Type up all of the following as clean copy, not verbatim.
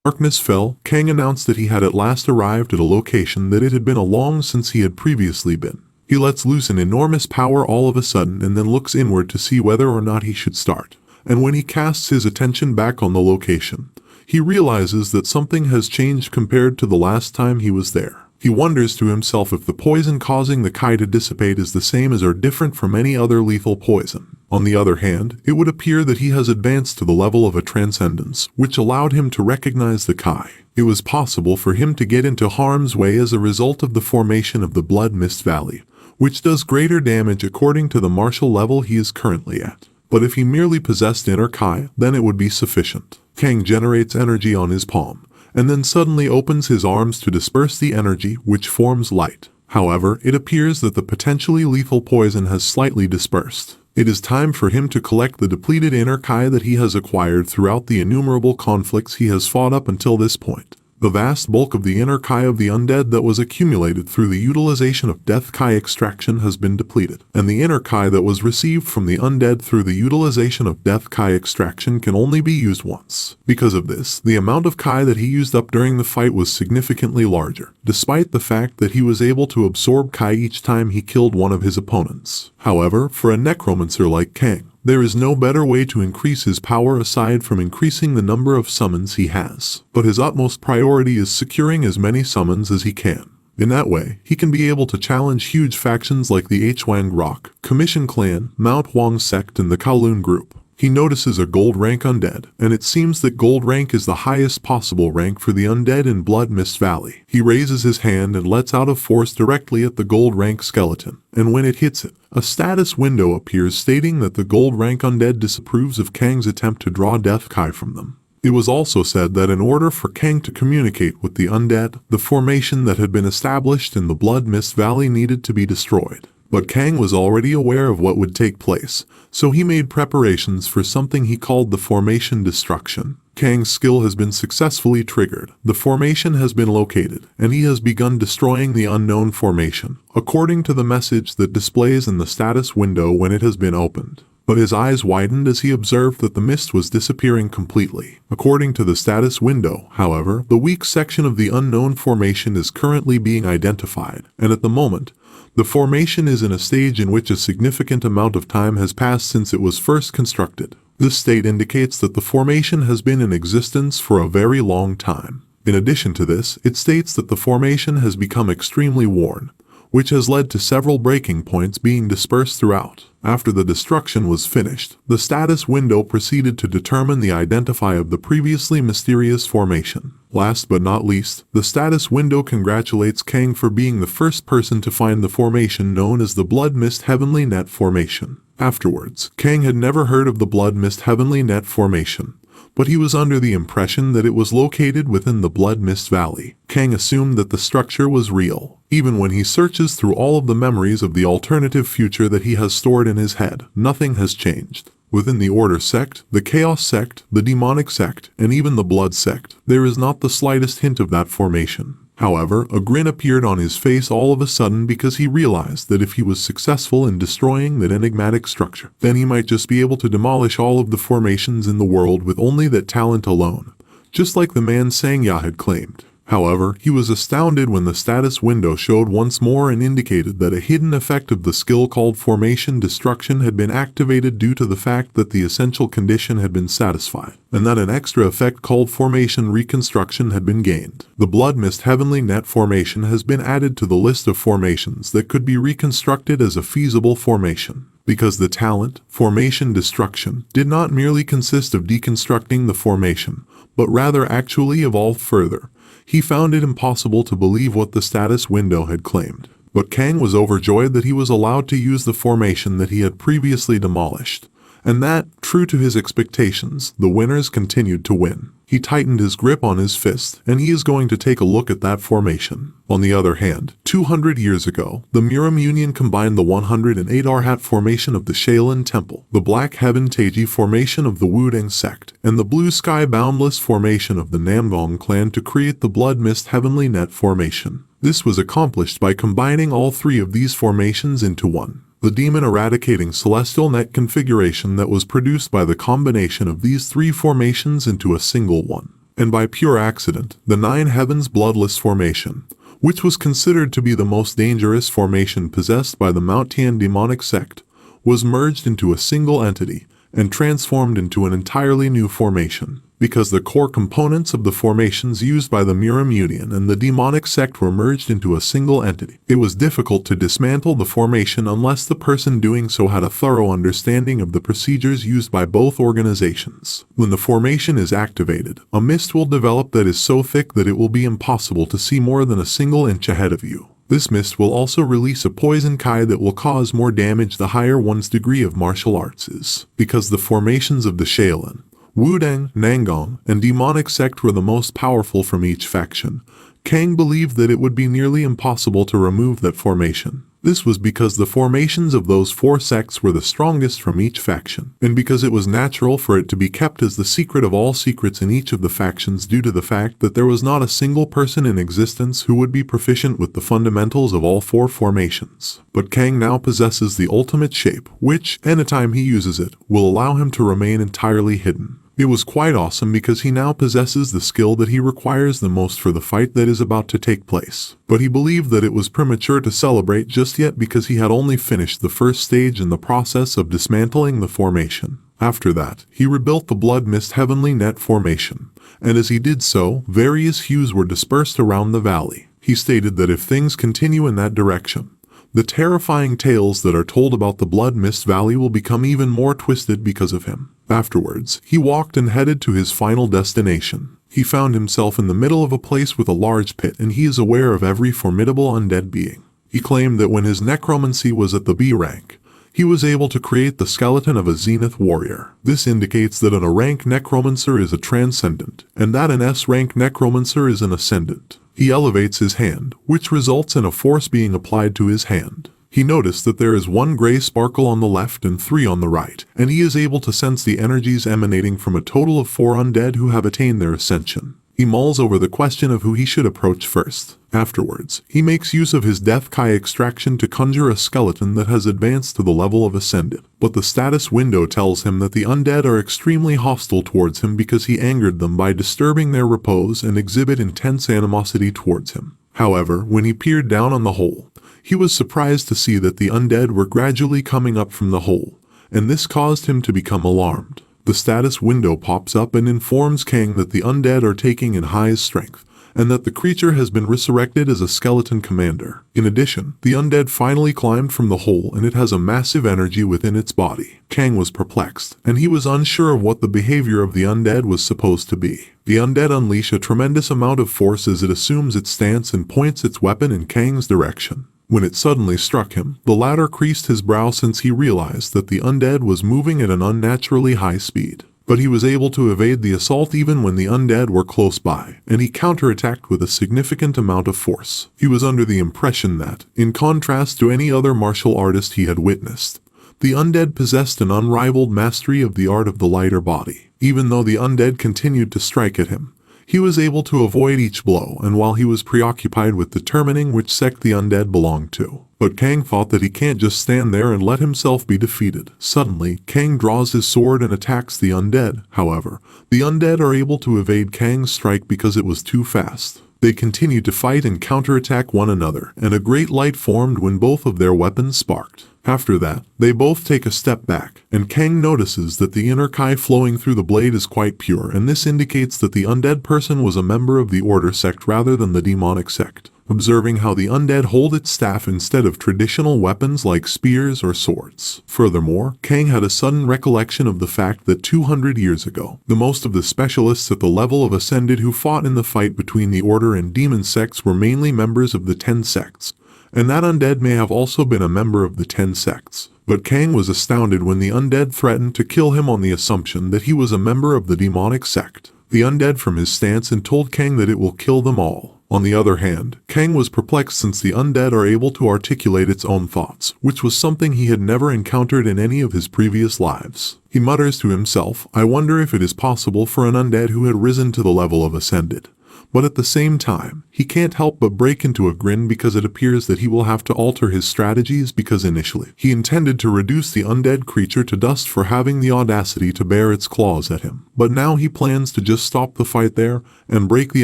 Darkness fell. Kang announced that he had at last arrived at a location that it had been a long since he had previously been. He lets loose an enormous power all of a sudden and then looks inward to see whether or not he should start. And when he casts his attention back on the location, he realizes that something has changed compared to the last time he was there. He wonders to himself if the poison causing the Kai to dissipate is the same as or different from any other lethal poison. On the other hand, it would appear that he has advanced to the level of a transcendence, which allowed him to recognize the Kai. It was possible for him to get into harm's way as a result of the formation of the Blood Mist Valley, which does greater damage according to the martial level he is currently at. But if he merely possessed inner Kai, then it would be sufficient. Kang generates energy on his palm, and then suddenly opens his arms to disperse the energy, which forms light. However, it appears that the potentially lethal poison has slightly dispersed. It is time for him to collect the depleted inner Kai that he has acquired throughout the innumerable conflicts he has fought up until this point. The vast bulk of the inner Kai of the undead that was accumulated through the utilization of Death Kai extraction has been depleted, and the inner Kai that was received from the undead through the utilization of Death Kai extraction can only be used once. Because of this, the amount of Kai that he used up during the fight was significantly larger, despite the fact that he was able to absorb Kai each time he killed one of his opponents. However, for a necromancer like Kang, there is no better way to increase his power aside from increasing the number of summons he has. But his utmost priority is securing as many summons as he can. In that way, he can be able to challenge huge factions like the Hwang Rock, Commission Clan, Mount Huang Sect, and the Kowloon Group. He notices a gold rank undead, and it seems that gold rank is the highest possible rank for the undead in Blood Mist Valley. He raises his hand and lets out a force directly at the gold rank skeleton, and when it hits it, a status window appears stating that the gold rank undead disapproves of Kang's attempt to draw Death Kai from them. It was also said that in order for Kang to communicate with the undead, the formation that had been established in the Blood Mist Valley needed to be destroyed. But Kang was already aware of what would take place, so he made preparations for something he called the formation destruction. Kang's skill has been successfully triggered, the formation has been located, and he has begun destroying the unknown formation, according to the message that displays in the status window when it has been opened. But his eyes widened as he observed that the mist was disappearing completely. According to the status window, however, the weak section of the unknown formation is currently being identified, and at the moment, the formation is in a stage in which a significant amount of time has passed since it was first constructed. This state indicates that the formation has been in existence for a very long time. In addition to this, it states that the formation has become extremely worn, which has led to several breaking points being dispersed throughout. After the destruction was finished, the status window proceeded to determine the identifier of the previously mysterious formation. Last but not least, the status window congratulates Kang for being the first person to find the formation known as the Blood Mist Heavenly Net Formation. Afterwards, Kang had never heard of the Blood Mist Heavenly Net Formation, but he was under the impression that it was located within the Blood Mist Valley. Kang assumed that the structure was real. Even when he searches through all of the memories of the alternative future that he has stored in his head, nothing has changed. Within the Order Sect, the Chaos Sect, the Demonic Sect, and even the Blood Sect, there is not the slightest hint of that formation. However, a grin appeared on his face all of a sudden because he realized that if he was successful in destroying that enigmatic structure, then he might just be able to demolish all of the formations in the world with only that talent alone, just like the man Sangya had claimed. However, he was astounded when the status window showed once more and indicated that a hidden effect of the skill called Formation Destruction had been activated due to the fact that the essential condition had been satisfied, and that an extra effect called Formation Reconstruction had been gained. The Blood Mist Heavenly Net Formation has been added to the list of formations that could be reconstructed as a feasible formation. Because the talent, Formation Destruction, did not merely consist of deconstructing the formation, but rather actually evolved further, he found it impossible to believe what the status window had claimed. But Kang was overjoyed that he was allowed to use the formation that he had previously demolished, and that, true to his expectations, the winners continued to win. He tightened his grip on his fist, and he is going to take a look at that formation. On the other hand, 200 years ago, the Muram Union combined the 108 Arhat formation of the Shaolin Temple, the Black Heaven Taiji formation of the Wudang Sect, and the Blue Sky Boundless formation of the Namgong clan to create the Blood Mist Heavenly Net formation. This was accomplished by combining all three of these formations into one. The demon-eradicating celestial net configuration that was produced by the combination of these three formations into a single one. and by pure accident, the Nine Heavens Bloodless formation, which was considered to be the most dangerous formation possessed by the Mount Tian demonic sect, was merged into a single entity and transformed into an entirely new formation. Because the core components of the formations used by the Miram Union and the demonic sect were merged into a single entity, it was difficult to dismantle the formation unless the person doing so had a thorough understanding of the procedures used by both organizations. When the formation is activated, a mist will develop that is so thick that it will be impossible to see more than a single inch ahead of you. This mist will also release a poison kai that will cause more damage the higher one's degree of martial arts is. Because the formations of the Shaolin, Wudang, Nangong, and demonic sect were the most powerful from each faction, Kang believed that it would be nearly impossible to remove that formation. This was because the formations of those four sects were the strongest from each faction, and because it was natural for it to be kept as the secret of all secrets in each of the factions due to the fact that there was not a single person in existence who would be proficient with the fundamentals of all four formations. But Kang now possesses the ultimate shape, which, anytime he uses it, will allow him to remain entirely hidden. It was quite awesome because he now possesses the skill that he requires the most for the fight that is about to take place. But he believed that it was premature to celebrate just yet because he had only finished the first stage in the process of dismantling the formation. After that, he rebuilt the Blood Mist Heavenly Net formation, and as he did so, various hues were dispersed around the valley. He stated that if things continue in that direction, the terrifying tales that are told about the Blood Mist Valley will become even more twisted because of him. Afterwards, he walked and headed to his final destination. He found himself in the middle of a place with a large pit, and he is aware of every formidable undead being. He claimed that when his necromancy was at the B rank, he was able to create the skeleton of a zenith warrior. This indicates that an A-rank necromancer is a transcendent, and that an S-rank necromancer is an ascendant. He elevates his hand, which results in a force being applied to his hand. He noticed that there is one gray sparkle on the left and 3 on the right, and he is able to sense the energies emanating from a total of 4 undead who have attained their ascension. He mulls over the question of who he should approach first. Afterwards, he makes use of his Death Kai extraction to conjure a skeleton that has advanced to the level of Ascended. But the status window tells him that the undead are extremely hostile towards him because he angered them by disturbing their repose and exhibit intense animosity towards him. However, when he peered down on the hole, he was surprised to see that the undead were gradually coming up from the hole, and this caused him to become alarmed. The status window pops up and informs Kang that the undead are taking in highest strength, and that the creature has been resurrected as a skeleton commander. In addition, the undead finally climbed from the hole and it has a massive energy within its body. Kang was perplexed, and he was unsure of what the behavior of the undead was supposed to be. The undead unleash a tremendous amount of force as it assumes its stance and points its weapon in Kang's direction. When it suddenly struck him, the latter creased his brow since he realized that the undead was moving at an unnaturally high speed. But he was able to evade the assault even when the undead were close by, and he counterattacked with a significant amount of force. He was under the impression that, in contrast to any other martial artist he had witnessed, the undead possessed an unrivaled mastery of the art of the lighter body. Even though the undead continued to strike at him, he was able to avoid each blow, and while he was preoccupied with determining which sect the undead belonged to. But Kang thought that he can't just stand there and let himself be defeated. Suddenly, Kang draws his sword and attacks the undead. However, the undead are able to evade Kang's strike because it was too fast. They continued to fight and counterattack one another, and a great light formed when both of their weapons sparked. After that, they both take a step back, and Kang notices that the inner Kai flowing through the blade is quite pure, and this indicates that the undead person was a member of the Order sect rather than the demonic sect. Observing how the undead hold its staff instead of traditional weapons like spears or swords. Furthermore, Kang had a sudden recollection of the fact that 200 years ago, the most of the specialists at the level of Ascended who fought in the fight between the Order and Demon sects were mainly members of the 10 sects, and that undead may have also been a member of the 10 sects. But Kang was astounded when the undead threatened to kill him on the assumption that he was a member of the demonic sect. The undead from his stance and told Kang that it will kill them all. On the other hand, Kang was perplexed since the undead are able to articulate its own thoughts, which was something he had never encountered in any of his previous lives. He mutters to himself, "I wonder if it is possible for an undead who had risen to the level of Ascended, But at the same time, he can't help but break into a grin because it appears that he will have to alter his strategies because initially, he intended to reduce the undead creature to dust for having the audacity to bare its claws at him. But now he plans to just stop the fight there and break the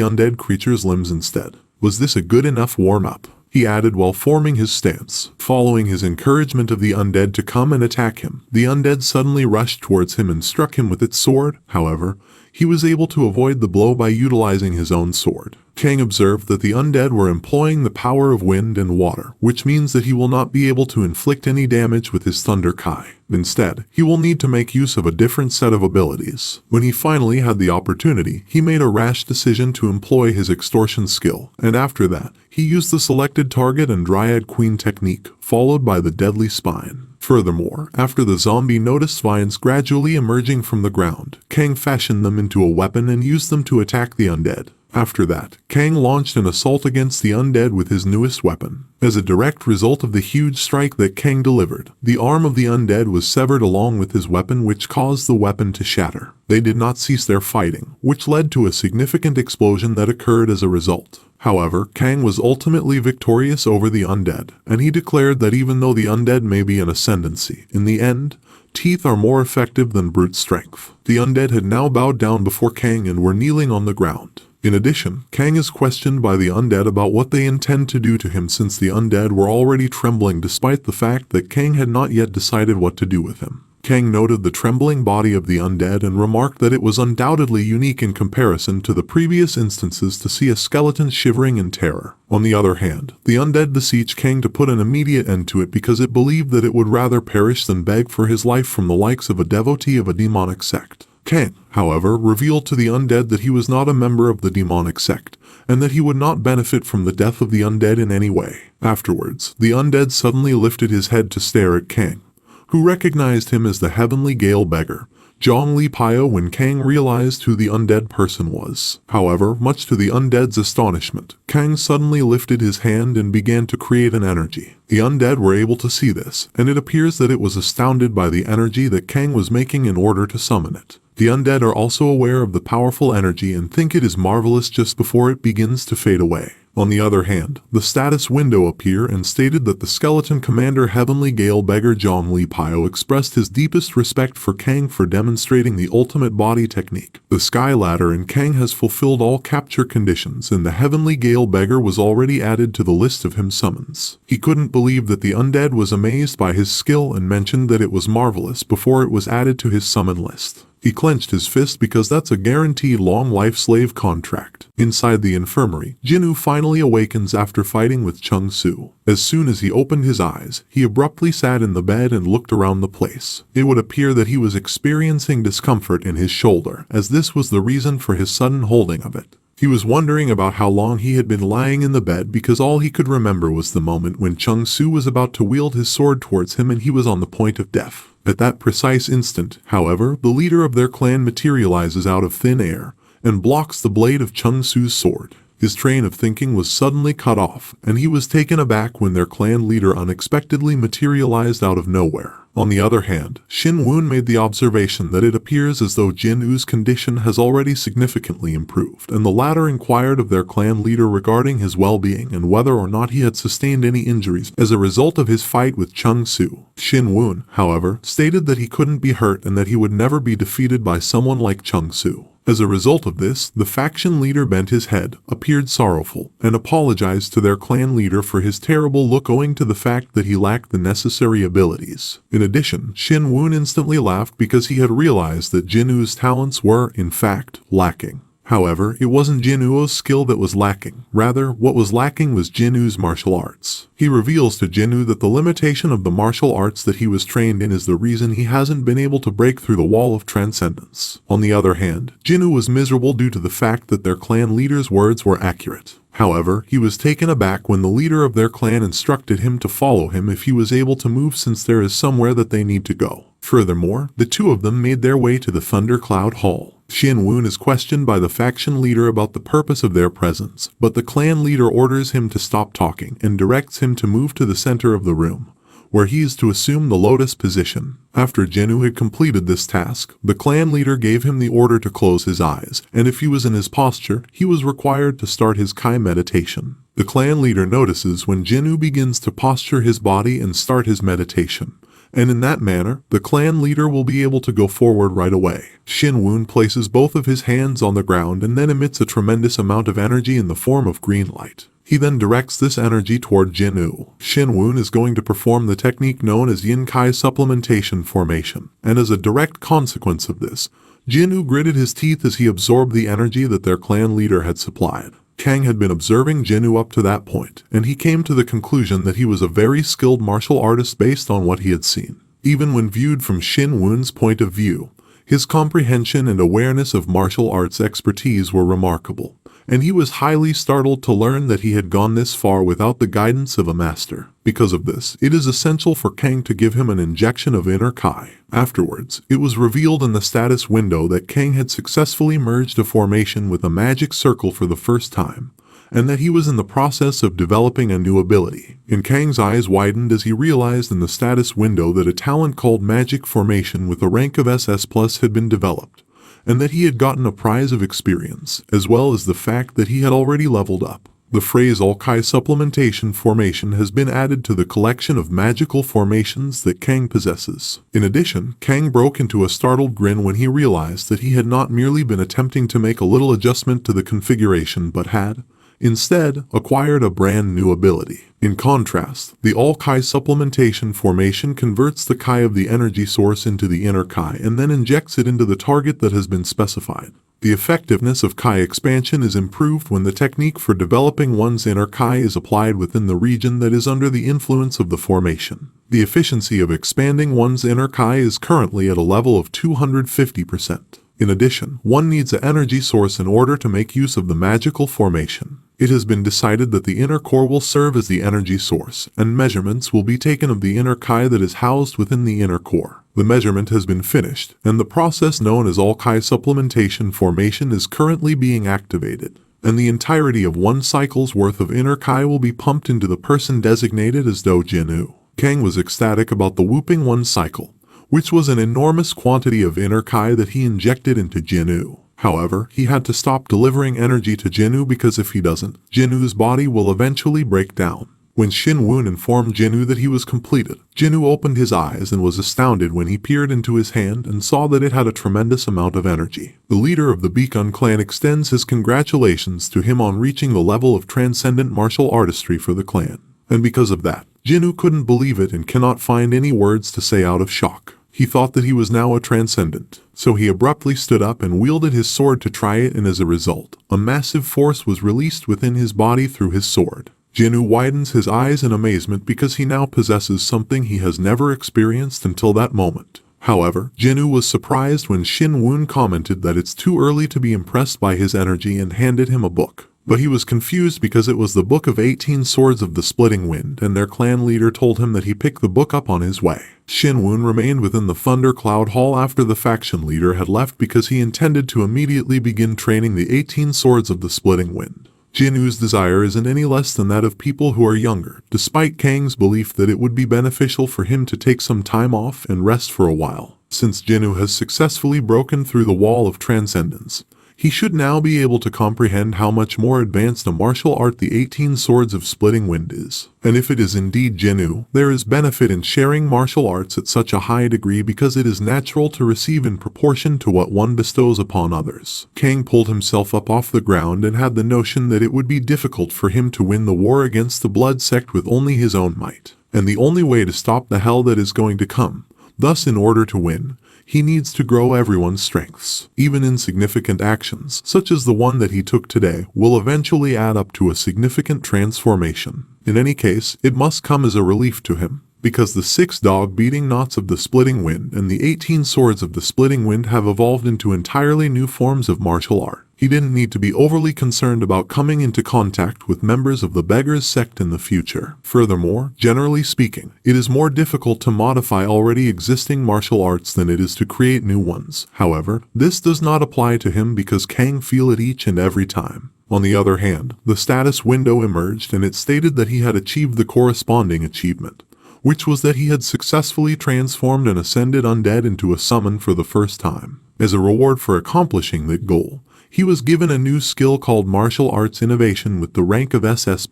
undead creature's limbs instead. Was this a good enough warm-up? He added while forming his stance. Following his encouragement of the undead to come and attack him, the undead suddenly rushed towards him and struck him with its sword. However, he was able to avoid the blow by utilizing his own sword. Kang observed that the undead were employing the power of wind and water, which means that he will not be able to inflict any damage with his Thunder Kai. Instead, he will need to make use of a different set of abilities. When he finally had the opportunity, he made a rash decision to employ his extortion skill, and after that, he used the selected target and Dryad Queen technique, followed by the deadly spine. Furthermore, after the zombie noticed vines gradually emerging from the ground, Kang fashioned them into a weapon and used them to attack the undead. After that, Kang launched an assault against the undead with his newest weapon. As a direct result of the huge strike that Kang delivered, the arm of the undead was severed along with his weapon, which caused the weapon to shatter. They did not cease their fighting, which led to a significant explosion that occurred as a result. However, Kang was ultimately victorious over the undead, and he declared that even though the undead may be an ascendancy, in the end, teeth are more effective than brute strength. The undead had now bowed down before Kang and were kneeling on the ground. In addition, Kang is questioned by the undead about what they intend to do to him, since the undead were already trembling despite the fact that Kang had not yet decided what to do with him. Kang noted the trembling body of the undead and remarked that it was undoubtedly unique in comparison to the previous instances to see a skeleton shivering in terror. On the other hand, the undead beseeched Kang to put an immediate end to it because it believed that it would rather perish than beg for his life from the likes of a devotee of a demonic sect. Kang, however, revealed to the undead that he was not a member of the demonic sect, and that he would not benefit from the death of the undead in any way. Afterwards, the undead suddenly lifted his head to stare at Kang, who recognized him as the heavenly gale beggar, Zhongli Pio, when Kang realized who the undead person was. However, much to the undead's astonishment, Kang suddenly lifted his hand and began to create an energy. The undead were able to see this, and it appears that it was astounded by the energy that Kang was making in order to summon it. The undead are also aware of the powerful energy and think it is marvelous just before it begins to fade away. On the other hand, the status window appeared and stated that the skeleton commander Heavenly Gale Beggar Zhongli Pio expressed his deepest respect for Kang for demonstrating the ultimate body technique. The Sky Ladder and Kang has fulfilled all capture conditions, and the Heavenly Gale Beggar was already added to the list of him summons. He couldn't believe that the undead was amazed by his skill and mentioned that it was marvelous before it was added to his summon list. He clenched his fist because that's a guaranteed long-life slave contract. Inside the infirmary, Jinwoo finally awakens after fighting with Chung Su. As soon as he opened his eyes, he abruptly sat in the bed and looked around the place. It would appear that he was experiencing discomfort in his shoulder, as this was the reason for his sudden holding of it. He was wondering about how long he had been lying in the bed because all he could remember was the moment when Chung Su was about to wield his sword towards him and he was on the point of death. At that precise instant, however, the leader of their clan materializes out of thin air and blocks the blade of Chung Su's sword. His train of thinking was suddenly cut off, and he was taken aback when their clan leader unexpectedly materialized out of nowhere. On the other hand, Shin Woon made the observation that it appears as though Jinwoo's condition has already significantly improved, and the latter inquired of their clan leader regarding his well-being and whether or not he had sustained any injuries as a result of his fight with Chung Su. Shin Woon, however, stated that he couldn't be hurt and that he would never be defeated by someone like Chung Su. As a result of this, the faction leader bent his head, appeared sorrowful, and apologized to their clan leader for his terrible look owing to the fact that he lacked the necessary abilities. In addition, Shin Woon instantly laughed because he had realized that Jinwoo's talents were, in fact, lacking. However, it wasn't Jinwoo's skill that was lacking. Rather, what was lacking was Jinwoo's martial arts. He reveals to Jinwoo that the limitation of the martial arts that he was trained in is the reason he hasn't been able to break through the wall of transcendence. On the other hand, Jinwoo was miserable due to the fact that their clan leader's words were accurate. However, he was taken aback when the leader of their clan instructed him to follow him if he was able to move, since there is somewhere that they need to go. Furthermore, the two of them made their way to the Thundercloud Hall. Shin Woon is questioned by the faction leader about the purpose of their presence, but the clan leader orders him to stop talking and directs him to move to the center of the room, where he is to assume the lotus position. After Jinwoo had completed this task, the clan leader gave him the order to close his eyes, and if he was in his posture, he was required to start his Kai meditation. The clan leader notices when Jinwoo begins to posture his body and start his meditation, and in that manner, the clan leader will be able to go forward right away. Xinyun places both of his hands on the ground and then emits a tremendous amount of energy in the form of green light. He then directs this energy toward Jinwoo. Xinyun is going to perform the technique known as Yin Kai supplementation formation, and as a direct consequence of this, Jinwoo gritted his teeth as he absorbed the energy that their clan leader had supplied. Kang had been observing Jinwoo up to that point, and he came to the conclusion that he was a very skilled martial artist based on what he had seen. Even when viewed from Xinyun's point of view, his comprehension and awareness of martial arts expertise were remarkable, and he was highly startled to learn that he had gone this far without the guidance of a master. Because of this, it is essential for Kang to give him an injection of inner Kai. Afterwards, it was revealed in the status window that Kang had successfully merged a formation with a magic circle for the first time, and that he was in the process of developing a new ability. And Kang's eyes widened as he realized in the status window that a talent called Magic Formation with a rank of SS+ had been developed, and that he had gotten a prize of experience, as well as the fact that he had already leveled up. The phrase All Kai Supplementation Formation has been added to the collection of magical formations that Kang possesses. In addition, Kang broke into a startled grin when he realized that he had not merely been attempting to make a little adjustment to the configuration but had, instead, acquired a brand new ability. In contrast, the All Kai Supplementation Formation converts the Kai of the energy source into the inner Kai and then injects it into the target that has been specified. The effectiveness of Kai expansion is improved when the technique for developing one's inner Kai is applied within the region that is under the influence of the formation. The efficiency of expanding one's inner Kai is currently at a level of 250%. In addition, one needs an energy source in order to make use of the magical formation. It has been decided that the inner core will serve as the energy source, and measurements will be taken of the inner Kai that is housed within the inner core. The measurement has been finished, and the process known as All Kai Supplementation Formation is currently being activated, and the entirety of one cycle's worth of inner Kai will be pumped into the person designated as Do Jinwoo. Kang was ecstatic about the whooping one cycle, which was an enormous quantity of inner Kai that he injected into Jinwoo. However, he had to stop delivering energy to Jinwoo because if he doesn't, Jinwoo's body will eventually break down. When Xinyun informed Jinwoo that he was completed, Jinwoo opened his eyes and was astounded when he peered into his hand and saw that it had a tremendous amount of energy. The leader of the Beacon clan extends his congratulations to him on reaching the level of transcendent martial artistry for the clan. And because of that, Jinwoo couldn't believe it and cannot find any words to say out of shock. He thought that he was now a transcendent, so he abruptly stood up and wielded his sword to try it, and as a result, a massive force was released within his body through his sword. Jinwoo widens his eyes in amazement because he now possesses something he has never experienced until that moment. However, Jinwoo was surprised when Xinyun commented that it's too early to be impressed by his energy and handed him a book. But he was confused because it was the Book of 18 Swords of the Splitting Wind, and their clan leader told him that he picked the book up on his way. Xinyun remained within the Thunder Cloud Hall after the faction leader had left because he intended to immediately begin training the 18 Swords of the Splitting Wind. Jinwoo's desire isn't any less than that of people who are younger, despite Kang's belief that it would be beneficial for him to take some time off and rest for a while. Since Jinwoo has successfully broken through the wall of transcendence, he should now be able to comprehend how much more advanced a martial art the 18 Swords of Splitting Wind is. And if it is indeed Jinwoo, there is benefit in sharing martial arts at such a high degree because it is natural to receive in proportion to what one bestows upon others. Kang pulled himself up off the ground and had the notion that it would be difficult for him to win the war against the Blood Sect with only his own might, and the only way to stop the hell that is going to come. Thus, in order to win, he needs to grow everyone's strengths. Even insignificant actions, such as the one that he took today, will eventually add up to a significant transformation. In any case, it must come as a relief to him, because the 6 dog-beating knots of the Splitting Wind and the 18 Swords of the Splitting Wind have evolved into entirely new forms of martial art. He didn't need to be overly concerned about coming into contact with members of the Beggars sect in the future. Furthermore, generally speaking, it is more difficult to modify already existing martial arts than it is to create new ones. However, this does not apply to him because Kang feels it each and every time. On the other hand, the status window emerged and it stated that he had achieved the corresponding achievement, which was that he had successfully transformed an ascended undead into a summon for the first time. As a reward for accomplishing that goal, he was given a new skill called Martial Arts Innovation with the rank of SS+.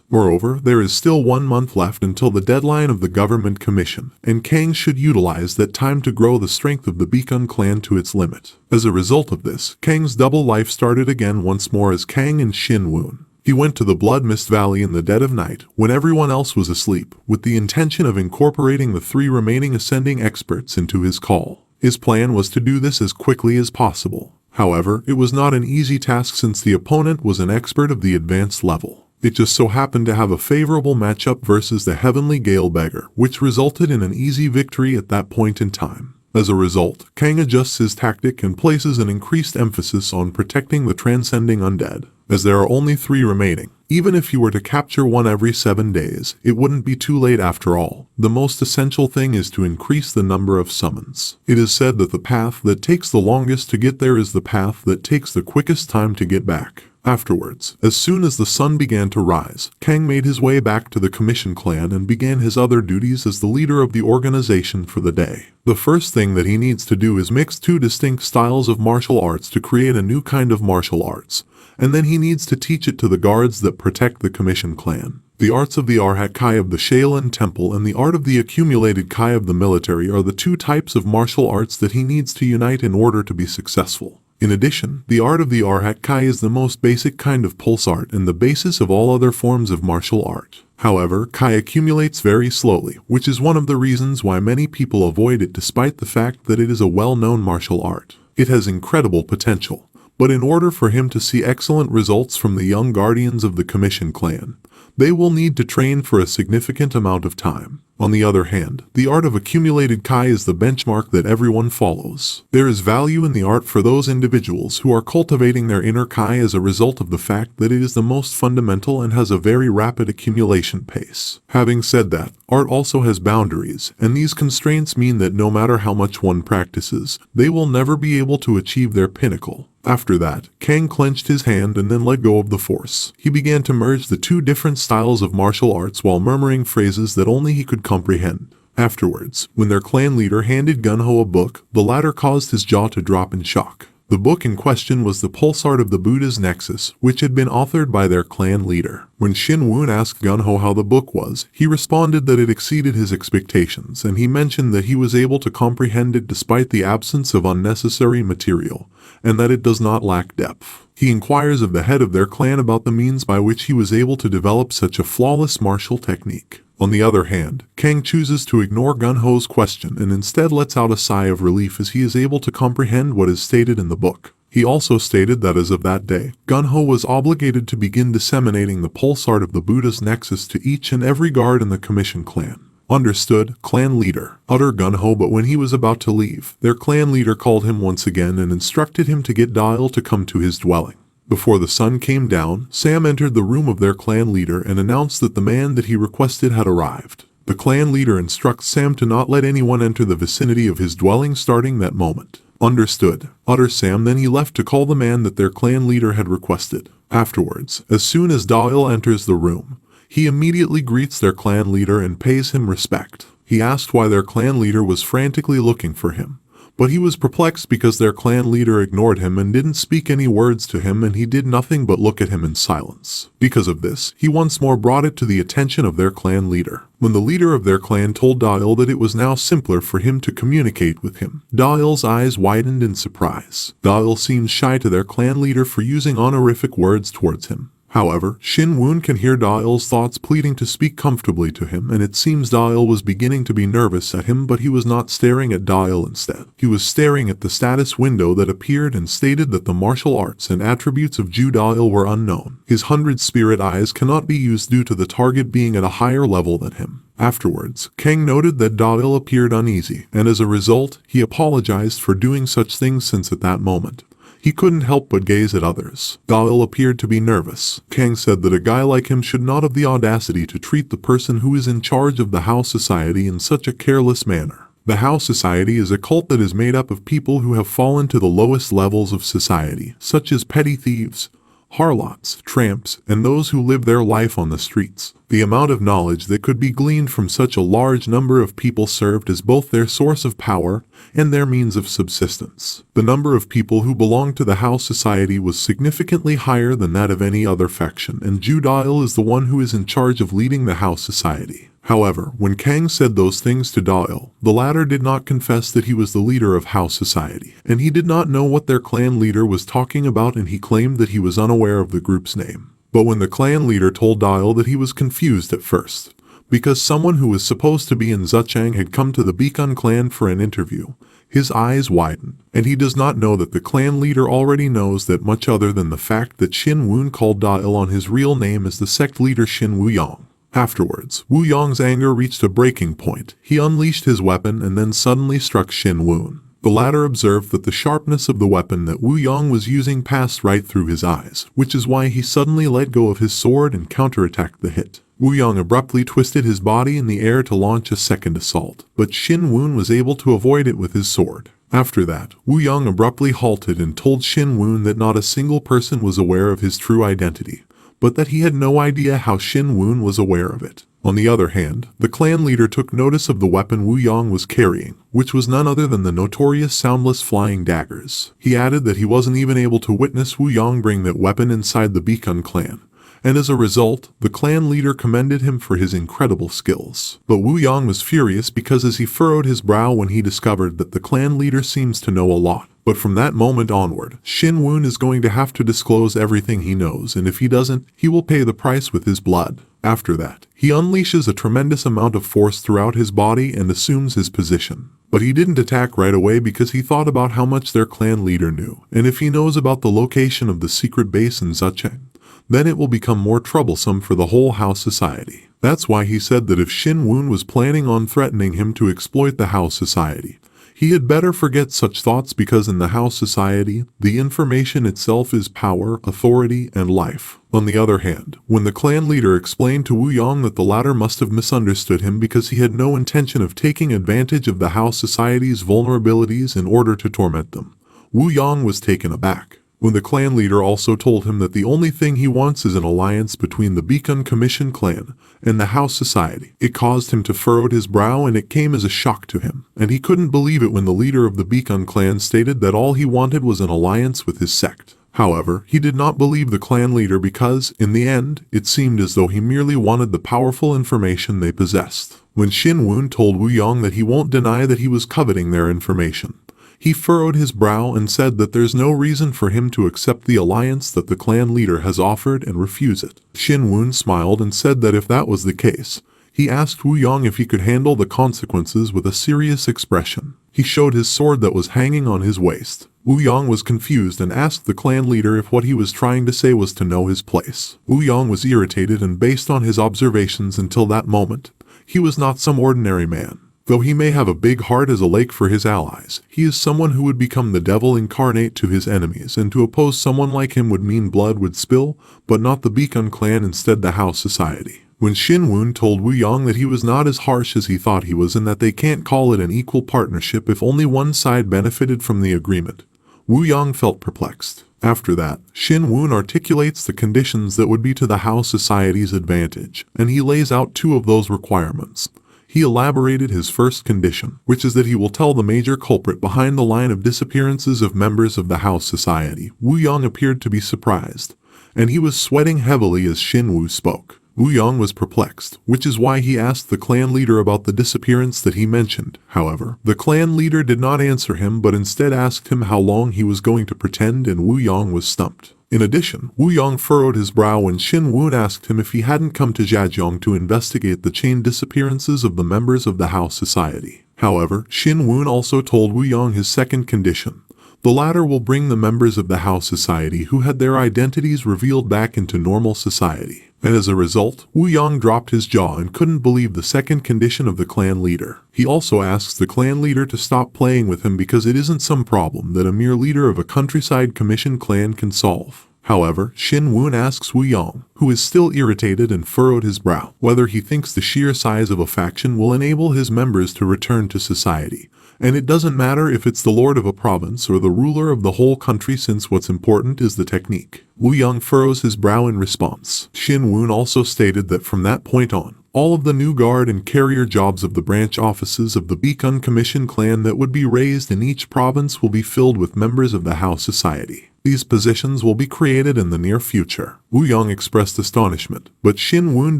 Moreover, there is still 1 month left until the deadline of the government commission, and Kang should utilize that time to grow the strength of the Beacon clan to its limit. As a result of this, Kang's double life started again once more as Kang and Xinyun. He went to the Blood Mist Valley in the dead of night, when everyone else was asleep, with the intention of incorporating the 3 remaining ascending experts into his call. His plan was to do this as quickly as possible. However, it was not an easy task since the opponent was an expert of the advanced level. It just so happened to have a favorable matchup versus the Heavenly Gale Beggar, which resulted in an easy victory at that point in time. As a result, Kang adjusts his tactic and places an increased emphasis on protecting the transcending undead. As there are only 3 remaining, even if you were to capture one every 7 days, it wouldn't be too late after all. The most essential thing is to increase the number of summons. It is said that the path that takes the longest to get there is the path that takes the quickest time to get back. Afterwards, as soon as the sun began to rise, Kang made his way back to the Commission clan and began his other duties as the leader of the organization for the day. The first thing that he needs to do is mix 2 distinct styles of martial arts to create a new kind of martial arts, and then he needs to teach it to the guards that protect the Commission clan. The arts of the Arhat Kai of the Shaolin Temple and the art of the accumulated Kai of the military are the 2 types of martial arts that he needs to unite in order to be successful. In addition, the art of the Arhat Kai is the most basic kind of pulse art and the basis of all other forms of martial art. However, Kai accumulates very slowly, which is one of the reasons why many people avoid it despite the fact that it is a well-known martial art. It has incredible potential, but in order for him to see excellent results from the young guardians of the Commission clan, they will need to train for a significant amount of time. On the other hand, the art of accumulated Kai is the benchmark that everyone follows. There is value in the art for those individuals who are cultivating their inner Kai as a result of the fact that it is the most fundamental and has a very rapid accumulation pace. Having said that, art also has boundaries, and these constraints mean that no matter how much one practices, they will never be able to achieve their pinnacle. After that, Kang clenched his hand and then let go of the force. He began to merge the 2 different styles of martial arts while murmuring phrases that only he could comprehend. Afterwards, when their clan leader handed Gunho a book, the latter caused his jaw to drop in shock. The book in question was the Pulse Art of the Buddha's Nexus, which had been authored by their clan leader. When Xinyun asked Gunho how the book was, he responded that it exceeded his expectations, and he mentioned that he was able to comprehend it despite the absence of unnecessary material, and that it does not lack depth. He inquires of the head of their clan about the means by which he was able to develop such a flawless martial technique. On the other hand, Kang chooses to ignore Gunho's question and instead lets out a sigh of relief as he is able to comprehend what is stated in the book. He also stated that as of that day, Gunho was obligated to begin disseminating the pulse art of the Buddha's Nexus to each and every guard in the Commission clan. Understood, clan leader, uttered Gunho, but when he was about to leave, their clan leader called him once again and instructed him to get Dial to come to his dwelling. Before the sun came down, Sam entered the room of their clan leader and announced that the man that he requested had arrived. The clan leader instructs Sam to not let anyone enter the vicinity of his dwelling starting that moment. Understood, uttered Sam. Then he left to call the man that their clan leader had requested. Afterwards, as soon as Dial enters the room, he immediately greets their clan leader and pays him respect. He asked why their clan leader was frantically looking for him, but he was perplexed because their clan leader ignored him and didn't speak any words to him, and he did nothing but look at him in silence. Because of this, he once more brought it to the attention of their clan leader. When the leader of their clan told Dial that it was now simpler for him to communicate with him, Dial's eyes widened in surprise. Dial seemed shy to their clan leader for using honorific words towards him. However, Xinyun can hear Dial's thoughts pleading to speak comfortably to him, and it seems Dial was beginning to be nervous at him, but he was not staring at Dial instead. He was staring at the status window that appeared and stated that the martial arts and attributes of Dial were unknown. His 100 spirit eyes cannot be used due to the target being at a higher level than him. Afterwards, Kang noted that Dial appeared uneasy, and as a result, he apologized for doing such things since at that moment he couldn't help but gaze at others. Dial appeared to be nervous. Kang said that a guy like him should not have the audacity to treat the person who is in charge of the House Society in such a careless manner. The House Society is a cult that is made up of people who have fallen to the lowest levels of society, such as petty thieves, harlots, tramps, and those who live their life on the streets. The amount of knowledge that could be gleaned from such a large number of people served as both their source of power and their means of subsistence. The number of people who belonged to the House Society was significantly higher than that of any other faction, and Ju-Dail is the one who is in charge of leading the House Society. However, when Kang said those things to Dail, the latter did not confess that he was the leader of House Society, and he did not know what their clan leader was talking about, and he claimed that he was unaware of the group's name. But when the clan leader told Dail that he was confused at first, because someone who was supposed to be in Zuchang had come to the Beacon clan for an interview, his eyes widened, and he does not know that the clan leader already knows that much other than the fact that Xin Wun called Dail on his real name as the sect leader Xin Wuyang. Afterwards, Wu Yong's anger reached a breaking point. He unleashed his weapon and then suddenly struck Xin Wun. The latter observed that the sharpness of the weapon that Wu Yong was using passed right through his eyes, which is why he suddenly let go of his sword and counterattacked the hit. Wu Yong abruptly twisted his body in the air to launch a second assault, but Xin Wun was able to avoid it with his sword. After that, Wu Yong abruptly halted and told Xin Wun that not a single person was aware of his true identity, but that he had no idea how Xin Wun was aware of it. On the other hand, the clan leader took notice of the weapon Wu Yong was carrying, which was none other than the notorious soundless flying daggers. He added that he wasn't even able to witness Wu Yong bring that weapon inside the Beacon clan, and as a result, the clan leader commended him for his incredible skills. But Wu Yong was furious because as he furrowed his brow when he discovered that the clan leader seems to know a lot. But from that moment onward, Xin Wun is going to have to disclose everything he knows, and if he doesn't, he will pay the price with his blood. After that, he unleashes a tremendous amount of force throughout his body and assumes his position. But he didn't attack right away because he thought about how much their clan leader knew, and if he knows about the location of the secret base in Zucheng, then it will become more troublesome for the whole House Society. That's why he said that if Xin Wun was planning on threatening him to exploit the House Society, he had better forget such thoughts because in the House Society, the information itself is power, authority, and life. On the other hand, when the clan leader explained to Wu Yong that the latter must have misunderstood him because he had no intention of taking advantage of the House Society's vulnerabilities in order to torment them, Wu Yong was taken aback. When the clan leader also told him that the only thing he wants is an alliance between the Beacon Commission clan and the House Society, it caused him to furrow his brow and it came as a shock to him, and he couldn't believe it when the leader of the Beacon clan stated that all he wanted was an alliance with his sect. However, he did not believe the clan leader because, in the end, it seemed as though he merely wanted the powerful information they possessed. When Xin Wun told Wu Yong that he won't deny that he was coveting their information, he furrowed his brow and said that there's no reason for him to accept the alliance that the clan leader has offered and refuse it. Xin Wun smiled and said that if that was the case, he asked Wu Yong if he could handle the consequences with a serious expression. He showed his sword that was hanging on his waist. Wu Yong was confused and asked the clan leader if what he was trying to say was to know his place. Wu Yong was irritated and based on his observations until that moment, he was not some ordinary man. Though he may have a big heart as a lake for his allies, he is someone who would become the devil incarnate to his enemies, and to oppose someone like him would mean blood would spill, but not the Beacon clan, instead the House Society. When Xin Wun told Wu Yong that he was not as harsh as he thought he was and that they can't call it an equal partnership if only one side benefited from the agreement, Wu Yong felt perplexed. After that, Xin Wun articulates the conditions that would be to the House Society's advantage, and he lays out two of those requirements. He elaborated his first condition, which is that he will tell the major culprit behind the line of disappearances of members of the House Society. Wu Yong appeared to be surprised, and he was sweating heavily as Xin Wu spoke. Wu Yong was perplexed, which is why he asked the clan leader about the disappearance that he mentioned. However, the clan leader did not answer him but instead asked him how long he was going to pretend, and Wu Yong was stumped. In addition, Wu Yong furrowed his brow when Xin Wun asked him if he hadn't come to Zhejiang to investigate the chain disappearances of the members of the House Society. However, Xin Wun also told Wu Yong his second condition. The latter will bring the members of the House Society who had their identities revealed back into normal society. And as a result, Wu Yong dropped his jaw and couldn't believe the second condition of the clan leader. He also asks the clan leader to stop playing with him because it isn't some problem that a mere leader of a countryside commission clan can solve. However, Xin Wun asks Wu Yong, who is still irritated and furrowed his brow, whether he thinks the sheer size of a faction will enable his members to return to society, And it doesn't matter if it's the lord of a province or the ruler of the whole country, since what's important is the technique. Wu Yong furrows his brow in response. Xinyun also stated that from that point on, all of the new guard and carrier jobs of the branch offices of the Beacon Commission clan that would be raised in each province will be filled with members of the House Society. These positions will be created in the near future. Wu Yong expressed astonishment, but Xinyun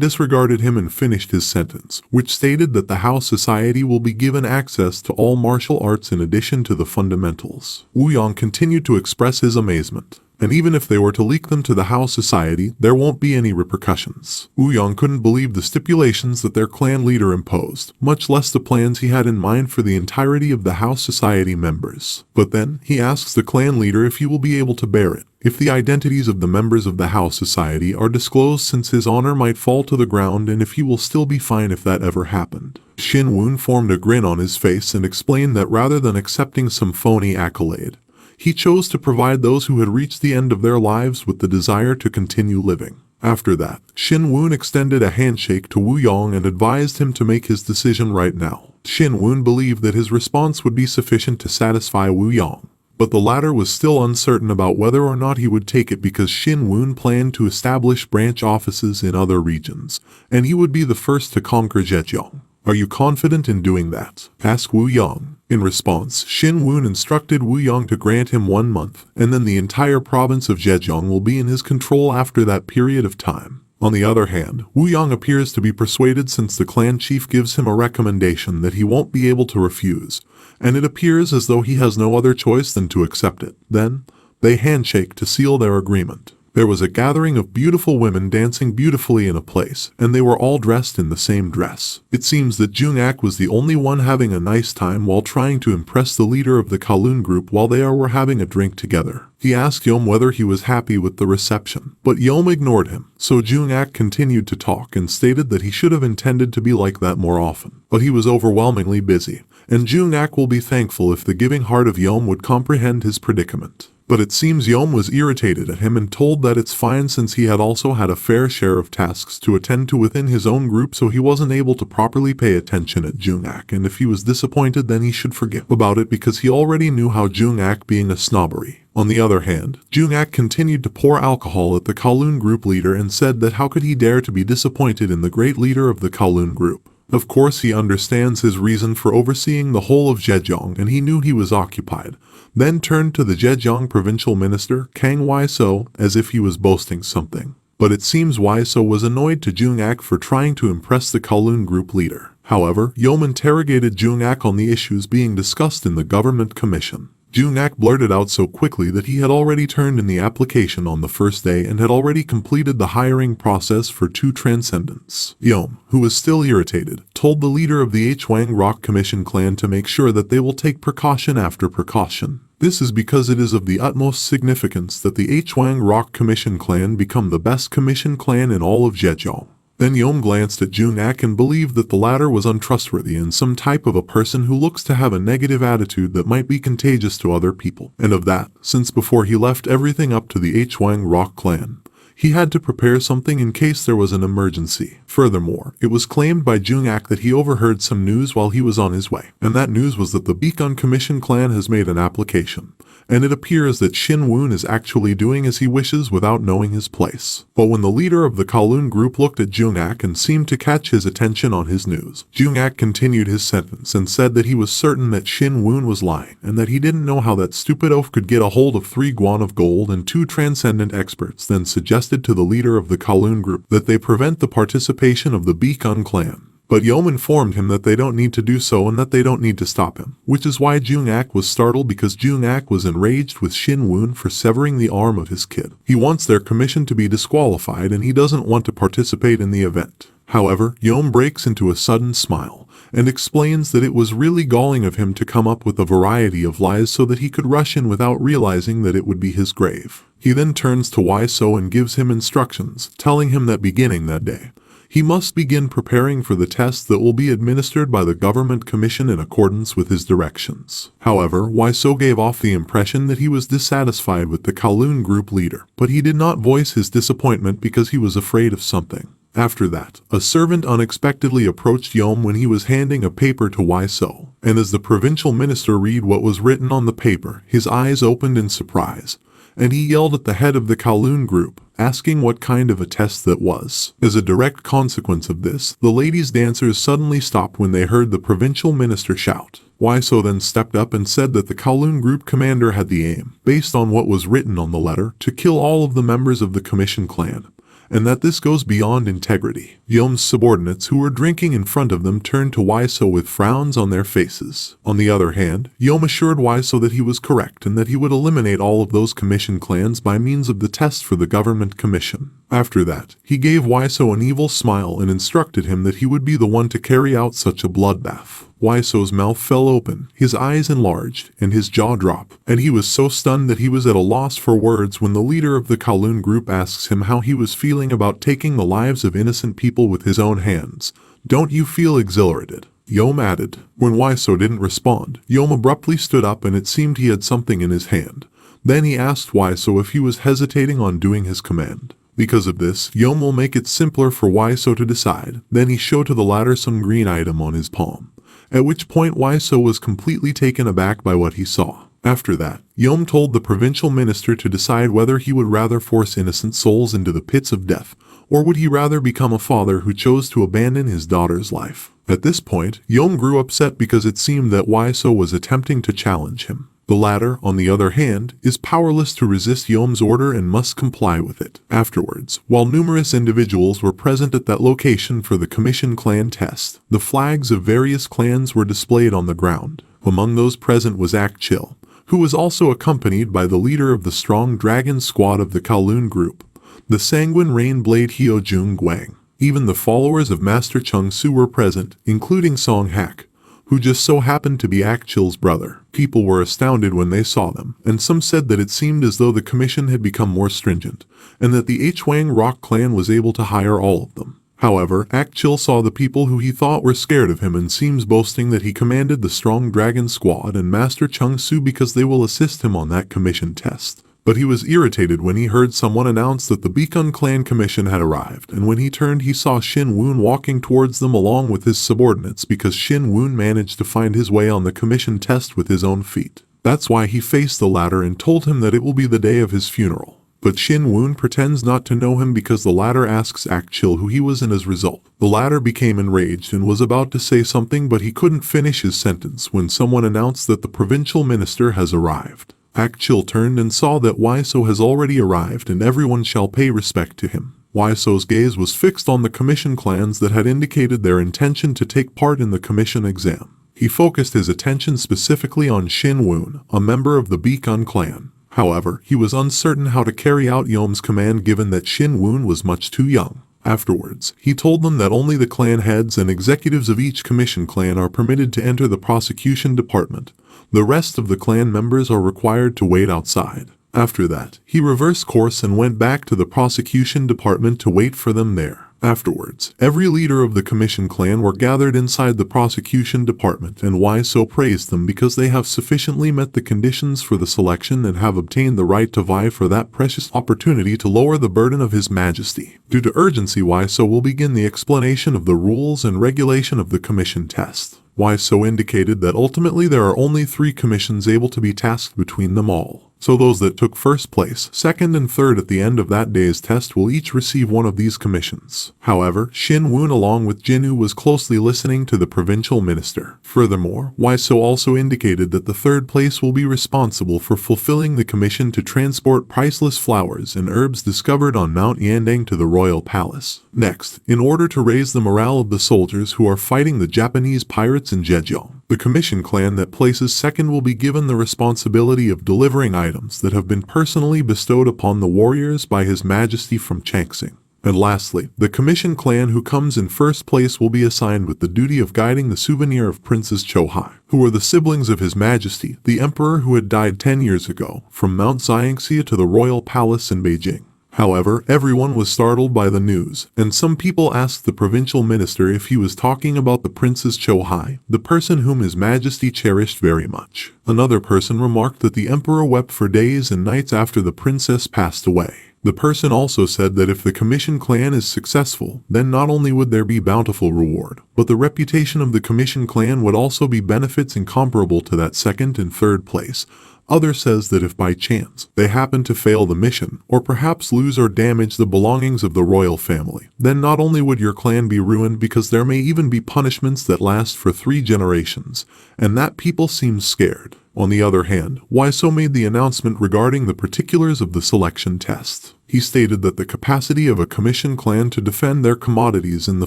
disregarded him and finished his sentence, which stated that the House Society will be given access to all martial arts in addition to the fundamentals. Wu Yong continued to express his amazement. And even if they were to leak them to the House Society, there won't be any repercussions. Wu Yong couldn't believe the stipulations that their clan leader imposed, much less the plans he had in mind for the entirety of the House Society members. But then, he asks the clan leader if he will be able to bear it, if the identities of the members of the House Society are disclosed, since his honor might fall to the ground, and if he will still be fine if that ever happened. Xinyun formed a grin on his face and explained that rather than accepting some phony accolade, he chose to provide those who had reached the end of their lives with the desire to continue living. After that, Xinyun extended a handshake to Wu Yong and advised him to make his decision right now. Xinyun believed that his response would be sufficient to satisfy Wu Yong, but the latter was still uncertain about whether or not he would take it, because Xinyun planned to establish branch offices in other regions, and he would be the first to conquer Zhejiang. "Are you confident in doing that?" asked Wu Yong. In response, Xinyun instructed Wu Yong to grant him 1 month, and then the entire province of Zhejiang will be in his control after that period of time. On the other hand, Wu Yong appears to be persuaded, since the clan chief gives him a recommendation that he won't be able to refuse, and it appears as though he has no other choice than to accept it. Then, they handshake to seal their agreement. There was a gathering of beautiful women dancing beautifully in a place, and they were all dressed in the same dress. It seems that Jung-ak was the only one having a nice time while trying to impress the leader of the Kowloon group while they were having a drink together. He asked Yom whether he was happy with the reception, but Yom ignored him, so Jung-ak continued to talk and stated that he should have intended to be like that more often. But he was overwhelmingly busy, and Jung-ak will be thankful if the giving heart of Yom would comprehend his predicament. But it seems Yom was irritated at him and told that it's fine, since he had also had a fair share of tasks to attend to within his own group, so he wasn't able to properly pay attention at Jung-ak, and if he was disappointed then he should forget about it, because he already knew how Jung-ak being a snobbery. On the other hand, Jung-ak continued to pour alcohol at the Kowloon group leader and said that how could he dare to be disappointed in the great leader of the Kowloon group. Of course he understands his reason for overseeing the whole of Zhejiang, and he knew he was occupied. Then turned to the Zhejiang provincial minister, Kang Taeha, as if he was boasting something. But it seems Taeha was annoyed to Jung-ak for trying to impress the Kowloon group leader. However, Yom interrogated Jung-ak on the issues being discussed in the government commission. Jung-ak blurted out so quickly that he had already turned in the application on the first day and had already completed the hiring process for 2 transcendents. Yom, who was still irritated, told the leader of the Hwang Rock Commission clan to make sure that they will take precaution after precaution. This is because it is of the utmost significance that the Hwang Rock Commission clan become the best commission clan in all of Zhejiang. Then Yom glanced at Jung-ak and believed that the latter was untrustworthy and some type of a person who looks to have a negative attitude that might be contagious to other people. And of that, since before he left everything up to the Hwang Rock clan, he had to prepare something in case there was an emergency. Furthermore, it was claimed by Jung-ak that he overheard some news while he was on his way, and that news was that the Beacon Commission clan has made an application, and it appears that Xinyun is actually doing as he wishes without knowing his place. But when the leader of the Kowloon group looked at Jung-ak and seemed to catch his attention on his news, Jung-ak continued his sentence and said that he was certain that Xinyun was lying, and that he didn't know how that stupid oaf could get a hold of 3 guan of gold and 2 transcendent experts, then suggested to the leader of the Kowloon group that they prevent the participation of the Beacon clan. But Yom informed him that they don't need to do so and that they don't need to stop him, which is why Jung-ak was startled, because Jung-ak was enraged with Xinyun for severing the arm of his kid. He wants their commission to be disqualified and he doesn't want to participate in the event. However, Yom breaks into a sudden smile and explains that it was really galling of him to come up with a variety of lies so that he could rush in without realizing that it would be his grave. He then turns to Taeha and gives him instructions, telling him that beginning that day, he must begin preparing for the test that will be administered by the government commission in accordance with his directions. However, Taeha gave off the impression that he was dissatisfied with the Kowloon group leader, but he did not voice his disappointment because he was afraid of something. After that, a servant unexpectedly approached Yom when he was handing a paper to Waiso, and as the provincial minister read what was written on the paper, his eyes opened in surprise, and he yelled at the head of the Kowloon group, asking what kind of a test that was. As a direct consequence of this, the ladies' dancers suddenly stopped when they heard the provincial minister shout. Waiso then stepped up and said that the Kowloon group commander had the aim, based on what was written on the letter, to kill all of the members of the Commission clan, and that this goes beyond integrity. Yom's subordinates who were drinking in front of them turned to Waiso with frowns on their faces. On the other hand, Yom assured Waiso that he was correct and that he would eliminate all of those commission clans by means of the test for the government commission. After that, he gave Waiso an evil smile and instructed him that he would be the one to carry out such a bloodbath. Waiso's mouth fell open, his eyes enlarged, and his jaw dropped, and he was so stunned that he was at a loss for words when the leader of the Kowloon group asks him how he was feeling about taking the lives of innocent people with his own hands. "Don't you feel exhilarated?" Yom added. When Waiso didn't respond, Yom abruptly stood up and it seemed he had something in his hand. Then he asked Waiso if he was hesitating on doing his command. Because of this, Yom will make it simpler for Waiso to decide. Then he showed to the latter some green item on his palm, at which point Waiso was completely taken aback by what he saw. After that, Yom told the provincial minister to decide whether he would rather force innocent souls into the pits of death, or would he rather become a father who chose to abandon his daughter's life. At this point, Yom grew upset because it seemed that Waiso was attempting to challenge him. The latter, on the other hand, is powerless to resist Yom's order and must comply with it. Afterwards, while numerous individuals were present at that location for the Commission clan test, the flags of various clans were displayed on the ground. Among those present was Akchil, who was also accompanied by the leader of the strong dragon squad of the Kowloon group, the sanguine rain blade Hyojung Gwang. Even the followers of Master Chung Su were present, including Song Hak, who just so happened to be Akchil's brother. People were astounded when they saw them, and some said that it seemed as though the commission had become more stringent, and that the Hwang Rock clan was able to hire all of them. However, Akchil saw the people who he thought were scared of him and seems boasting that he commanded the strong dragon squad and Master Chung Su because they will assist him on that commission test. But he was irritated when he heard someone announce that the Beacon clan commission had arrived, and when he turned he saw Shin Woon walking towards them along with his subordinates because Shin Woon managed to find his way on the commission test with his own feet. That's why he faced the latter and told him that it will be the day of his funeral. But Shin Woon pretends not to know him because the latter asks Akchil who he was, and as a result, the latter became enraged and was about to say something, but he couldn't finish his sentence when someone announced that the provincial minister has arrived. Akchil turned and saw that Waiso has already arrived and everyone shall pay respect to him. Waiso's gaze was fixed on the commission clans that had indicated their intention to take part in the commission exam. He focused his attention specifically on Shin Woon, a member of the Beacon clan. However, he was uncertain how to carry out Yom's command given that Shin Woon was much too young. Afterwards, he told them that only the clan heads and executives of each commission clan are permitted to enter the prosecution department. The rest of the clan members are required to wait outside. After that, he reversed course and went back to the prosecution department to wait for them there. Afterwards, every leader of the commission clan were gathered inside the prosecution department, and Waiso praised them because they have sufficiently met the conditions for the selection and have obtained the right to vie for that precious opportunity to lower the burden of His Majesty. Due to urgency, Waiso will begin the explanation of the rules and regulation of the commission test. Waiso indicated that ultimately there are only 3 commissions able to be tasked between them all. So those that took first place, second and third at the end of that day's test will each receive one of these commissions. However, Shin Woon along with Jinwoo was closely listening to the provincial minister. Furthermore, Waiso also indicated that the third place will be responsible for fulfilling the commission to transport priceless flowers and herbs discovered on Mount Yandang to the royal palace. Next, in order to raise the morale of the soldiers who are fighting the Japanese pirates in Jeju, the commission clan that places second will be given the responsibility of delivering items that have been personally bestowed upon the warriors by His Majesty from Changsing. And lastly, the commission clan who comes in first place will be assigned with the duty of guiding the souvenir of Princess Chohai, who were the siblings of His Majesty, the Emperor who had died 10 years ago, from Mount Xiangxia to the royal palace in Beijing. However, everyone was startled by the news, and some people asked the provincial minister if he was talking about the Princess Chohai, the person whom His Majesty cherished very much. Another person remarked that the emperor wept for days and nights after the princess passed away. The person also said that if the commission clan is successful, then not only would there be bountiful reward, but the reputation of the commission clan would also be benefits incomparable to that second and third place. Other says that if by chance they happen to fail the mission, or perhaps lose or damage the belongings of the royal family, then not only would your clan be ruined because there may even be punishments that last for 3 generations, and that people seem scared. On the other hand, Waiso made the announcement regarding the particulars of the selection test. He stated that the capacity of a commission clan to defend their commodities in the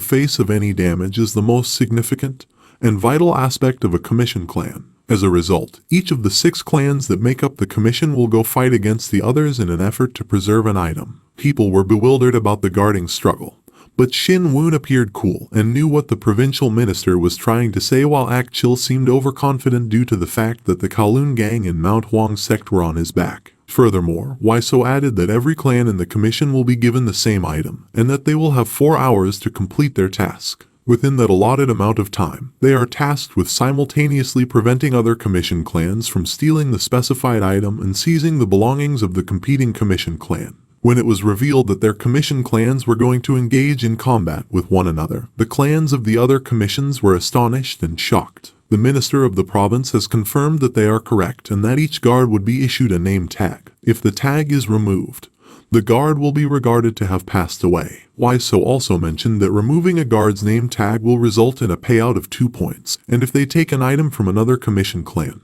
face of any damage is the most significant and vital aspect of a commission clan. As a result, each of the 6 clans that make up the commission will go fight against the others in an effort to preserve an item. People were bewildered about the guarding struggle, but Xinyun appeared cool and knew what the provincial minister was trying to say, while Akchil seemed overconfident due to the fact that the Kowloon gang and Mount Huang sect were on his back. Furthermore, Waiso added that every clan in the commission will be given the same item, and that they will have 4 hours to complete their task. Within that allotted amount of time, they are tasked with simultaneously preventing other commission clans from stealing the specified item and seizing the belongings of the competing commission clan. When it was revealed that their commission clans were going to engage in combat with one another, the clans of the other commissions were astonished and shocked. The minister of the province has confirmed that they are correct and that each guard would be issued a name tag. If the tag is removed, the guard will be regarded to have passed away. Waiso also mentioned that removing a guard's name tag will result in a payout of 2 points, and if they take an item from another commission clan,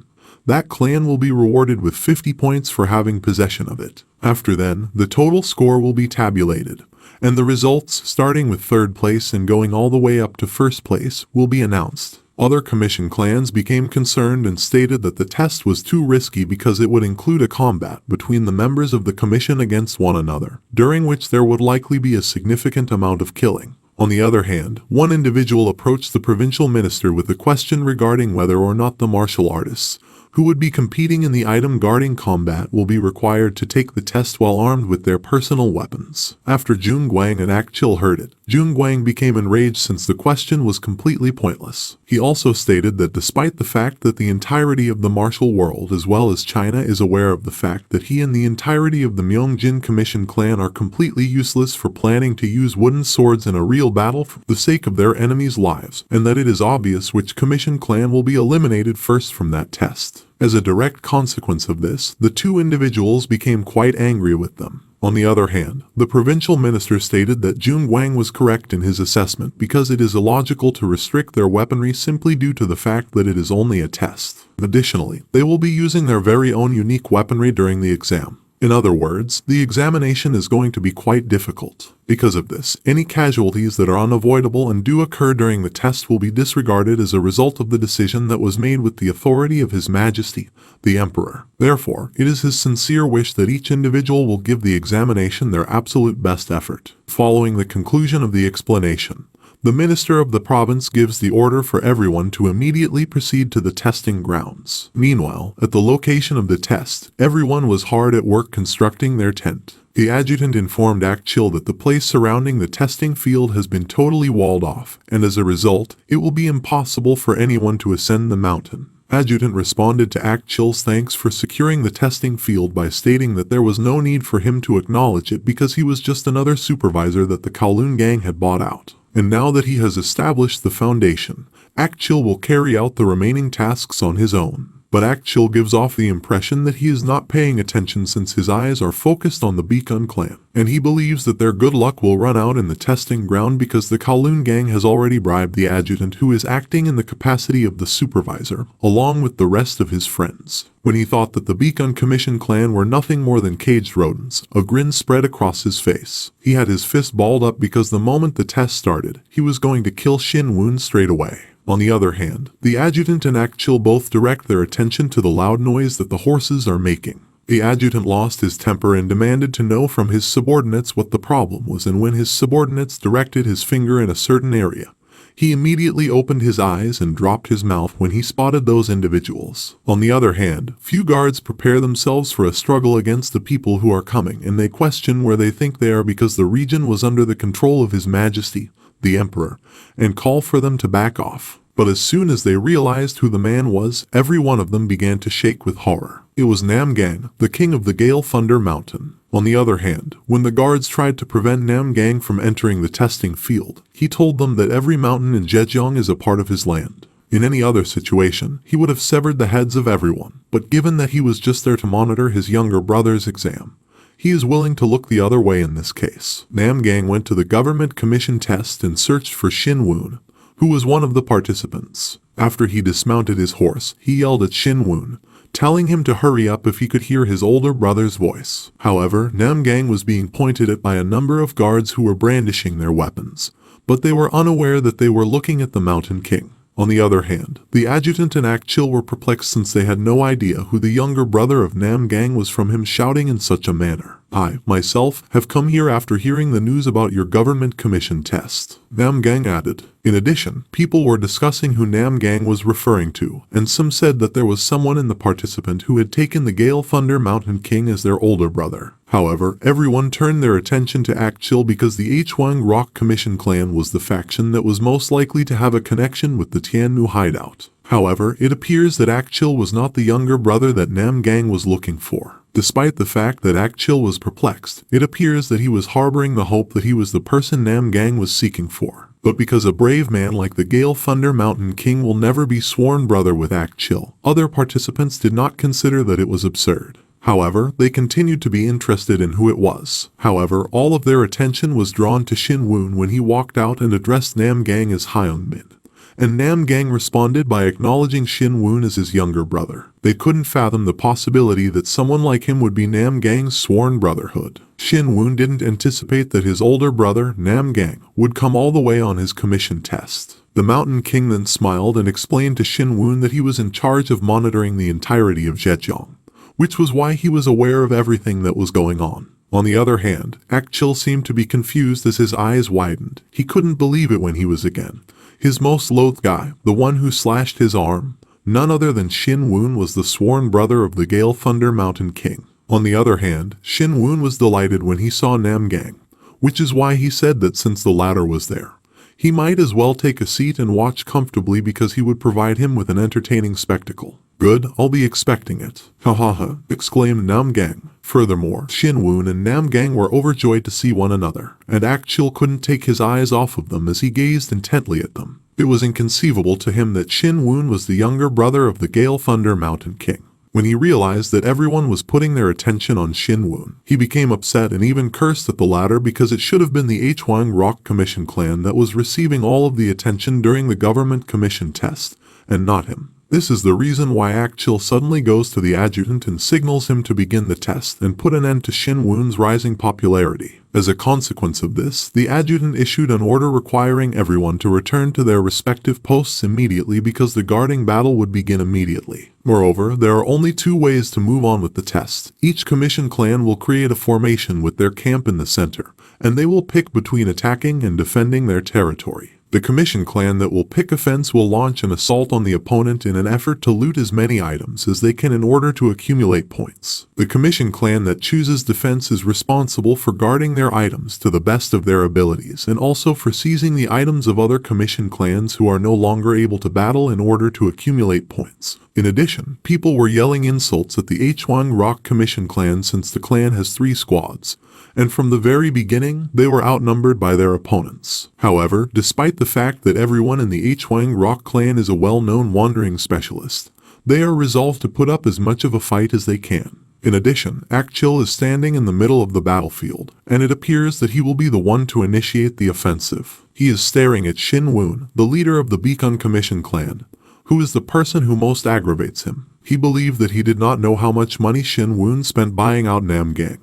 that clan will be rewarded with 50 points for having possession of it. After then, the total score will be tabulated, and the results, starting with 3rd place and going all the way up to 1st place, will be announced. Other commission clans became concerned and stated that the test was too risky because it would include a combat between the members of the commission against one another, during which there would likely be a significant amount of killing. On the other hand, one individual approached the provincial minister with a question regarding whether or not the martial artists who would be competing in the item guarding combat will be required to take the test while armed with their personal weapons. After Jun Guang and Akchil heard it, Jun Guang became enraged since the question was completely pointless. He also stated that despite the fact that the entirety of the martial world as well as China is aware of the fact that he and the entirety of the Myeongjin Commission clan are completely useless for planning to use wooden swords in a real battle for the sake of their enemies' lives, and that it is obvious which commission clan will be eliminated first from that test. As a direct consequence of this, the 2 individuals became quite angry with them. On the other hand, the provincial minister stated that Jun Guang was correct in his assessment because it is illogical to restrict their weaponry simply due to the fact that it is only a test. Additionally, they will be using their very own unique weaponry during the exam. In other words, the examination is going to be quite difficult. Because of this, any casualties that are unavoidable and do occur during the test will be disregarded as a result of the decision that was made with the authority of His Majesty, the Emperor. Therefore, it is his sincere wish that each individual will give the examination their absolute best effort. Following the conclusion of the explanation, the minister of the province gives the order for everyone to immediately proceed to the testing grounds. Meanwhile, at the location of the test, everyone was hard at work constructing their tent. The adjutant informed Akchil that the place surrounding the testing field has been totally walled off, and as a result, it will be impossible for anyone to ascend the mountain. Adjutant responded to Akchil's thanks for securing the testing field by stating that there was no need for him to acknowledge it because he was just another supervisor that the Kowloon gang had bought out. And now that he has established the foundation, Akchil will carry out the remaining tasks on his own. But Akchil gives off the impression that he is not paying attention since his eyes are focused on the Beacon clan, and he believes that their good luck will run out in the testing ground because the Kowloon gang has already bribed the adjutant who is acting in the capacity of the supervisor, along with the rest of his friends. When he thought that the Beacon Commission clan were nothing more than caged rodents, a grin spread across his face. He had his fist balled up because the moment the test started, he was going to kill Xinyun straight away. On the other hand, the adjutant and Akchil both direct their attention to the loud noise that the horses are making. The adjutant lost his temper and demanded to know from his subordinates what the problem was, and when his subordinates directed his finger in a certain area, he immediately opened his eyes and dropped his mouth when he spotted those individuals. On the other hand, few guards prepare themselves for a struggle against the people who are coming, and they question where they think they are because the region was under the control of His Majesty, the Emperor, and call for them to back off. But as soon as they realized who the man was, every one of them began to shake with horror. It was Namgang, the king of the Gale Thunder Mountain. On the other hand, when the guards tried to prevent Namgang from entering the testing field, he told them that every mountain in Zhejiang is a part of his land. In any other situation, he would have severed the heads of everyone, but given that he was just there to monitor his younger brother's exam, he is willing to look the other way in this case. Namgang went to the government commission test and searched for Xinyun, who was one of the participants. After he dismounted his horse, he yelled at Xinyun, telling him to hurry up if he could hear his older brother's voice. However, Namgang was being pointed at by a number of guards who were brandishing their weapons, but they were unaware that they were looking at the Mountain King. On the other hand, the adjutant and Akchil were perplexed since they had no idea who the younger brother of Namgang was from him shouting in such a manner. I, myself, have come here after hearing the news about your government commission test, Namgang added. In addition, people were discussing who Namgang was referring to, and some said that there was someone in the participant who had taken the Gale Thunder Mountain King as their older brother. However, everyone turned their attention to Akchil because the Hwang Rock Commission clan was the faction that was most likely to have a connection with the Tianmu hideout. However, it appears that Akchil was not the younger brother that Namgang was looking for. Despite the fact that Akchil was perplexed, it appears that he was harboring the hope that he was the person Namgang was seeking for. But because a brave man like the Gale Thunder Mountain King will never be sworn brother with Akchil, other participants did not consider that it was absurd. However, they continued to be interested in who it was. However, all of their attention was drawn to Xinyun when he walked out and addressed Namgang as Hyungmin. And Namgang responded by acknowledging Xinyun as his younger brother. They couldn't fathom the possibility that someone like him would be Namgang's sworn brotherhood. Xinyun didn't anticipate that his older brother, Namgang, would come all the way on his commission test. The Mountain King then smiled and explained to Xinyun that he was in charge of monitoring the entirety of Zhejiang, which was why he was aware of everything that was going on. On the other hand, Akchil seemed to be confused as his eyes widened. He couldn't believe it when he was again. His most loathed guy, the one who slashed his arm, none other than Xinyun, was the sworn brother of the Gale Thunder Mountain King. On the other hand, Xinyun was delighted when he saw Namgang, which is why he said that since the latter was there, he might as well take a seat and watch comfortably because he would provide him with an entertaining spectacle. Good, I'll be expecting it. Ha ha ha, exclaimed Namgang. Furthermore, Xinyun and Namgang were overjoyed to see one another, and Akchil couldn't take his eyes off of them as he gazed intently at them. It was inconceivable to him that Xinyun was the younger brother of the Gale Thunder Mountain King. When he realized that everyone was putting their attention on Xinyun, he became upset and even cursed at the latter because it should have been the Hwang Rock Commission clan that was receiving all of the attention during the government commission test, and not him. This is the reason why Akchil suddenly goes to the adjutant and signals him to begin the test and put an end to Xinyun's rising popularity. As a consequence of this, the adjutant issued an order requiring everyone to return to their respective posts immediately because the guarding battle would begin immediately. Moreover, there are only two ways to move on with the test. Each commission clan will create a formation with their camp in the center, and they will pick between attacking and defending their territory. The commission clan that will pick offense will launch an assault on the opponent in an effort to loot as many items as they can in order to accumulate points. The commission clan that chooses defense is responsible for guarding their items to the best of their abilities and also for seizing the items of other commission clans who are no longer able to battle in order to accumulate points. In addition, people were yelling insults at the Hwang Rock Commission clan since the clan has 3 squads, and from the very beginning, they were outnumbered by their opponents. However, despite the fact that everyone in the Hwang Rock clan is a well-known wandering specialist, they are resolved to put up as much of a fight as they can. In addition, Akchil is standing in the middle of the battlefield, and it appears that he will be the one to initiate the offensive. He is staring at Xinyun, the leader of the Beacon Commission clan, who is the person who most aggravates him. He believed that he did not know how much money Xinyun spent buying out Namgang,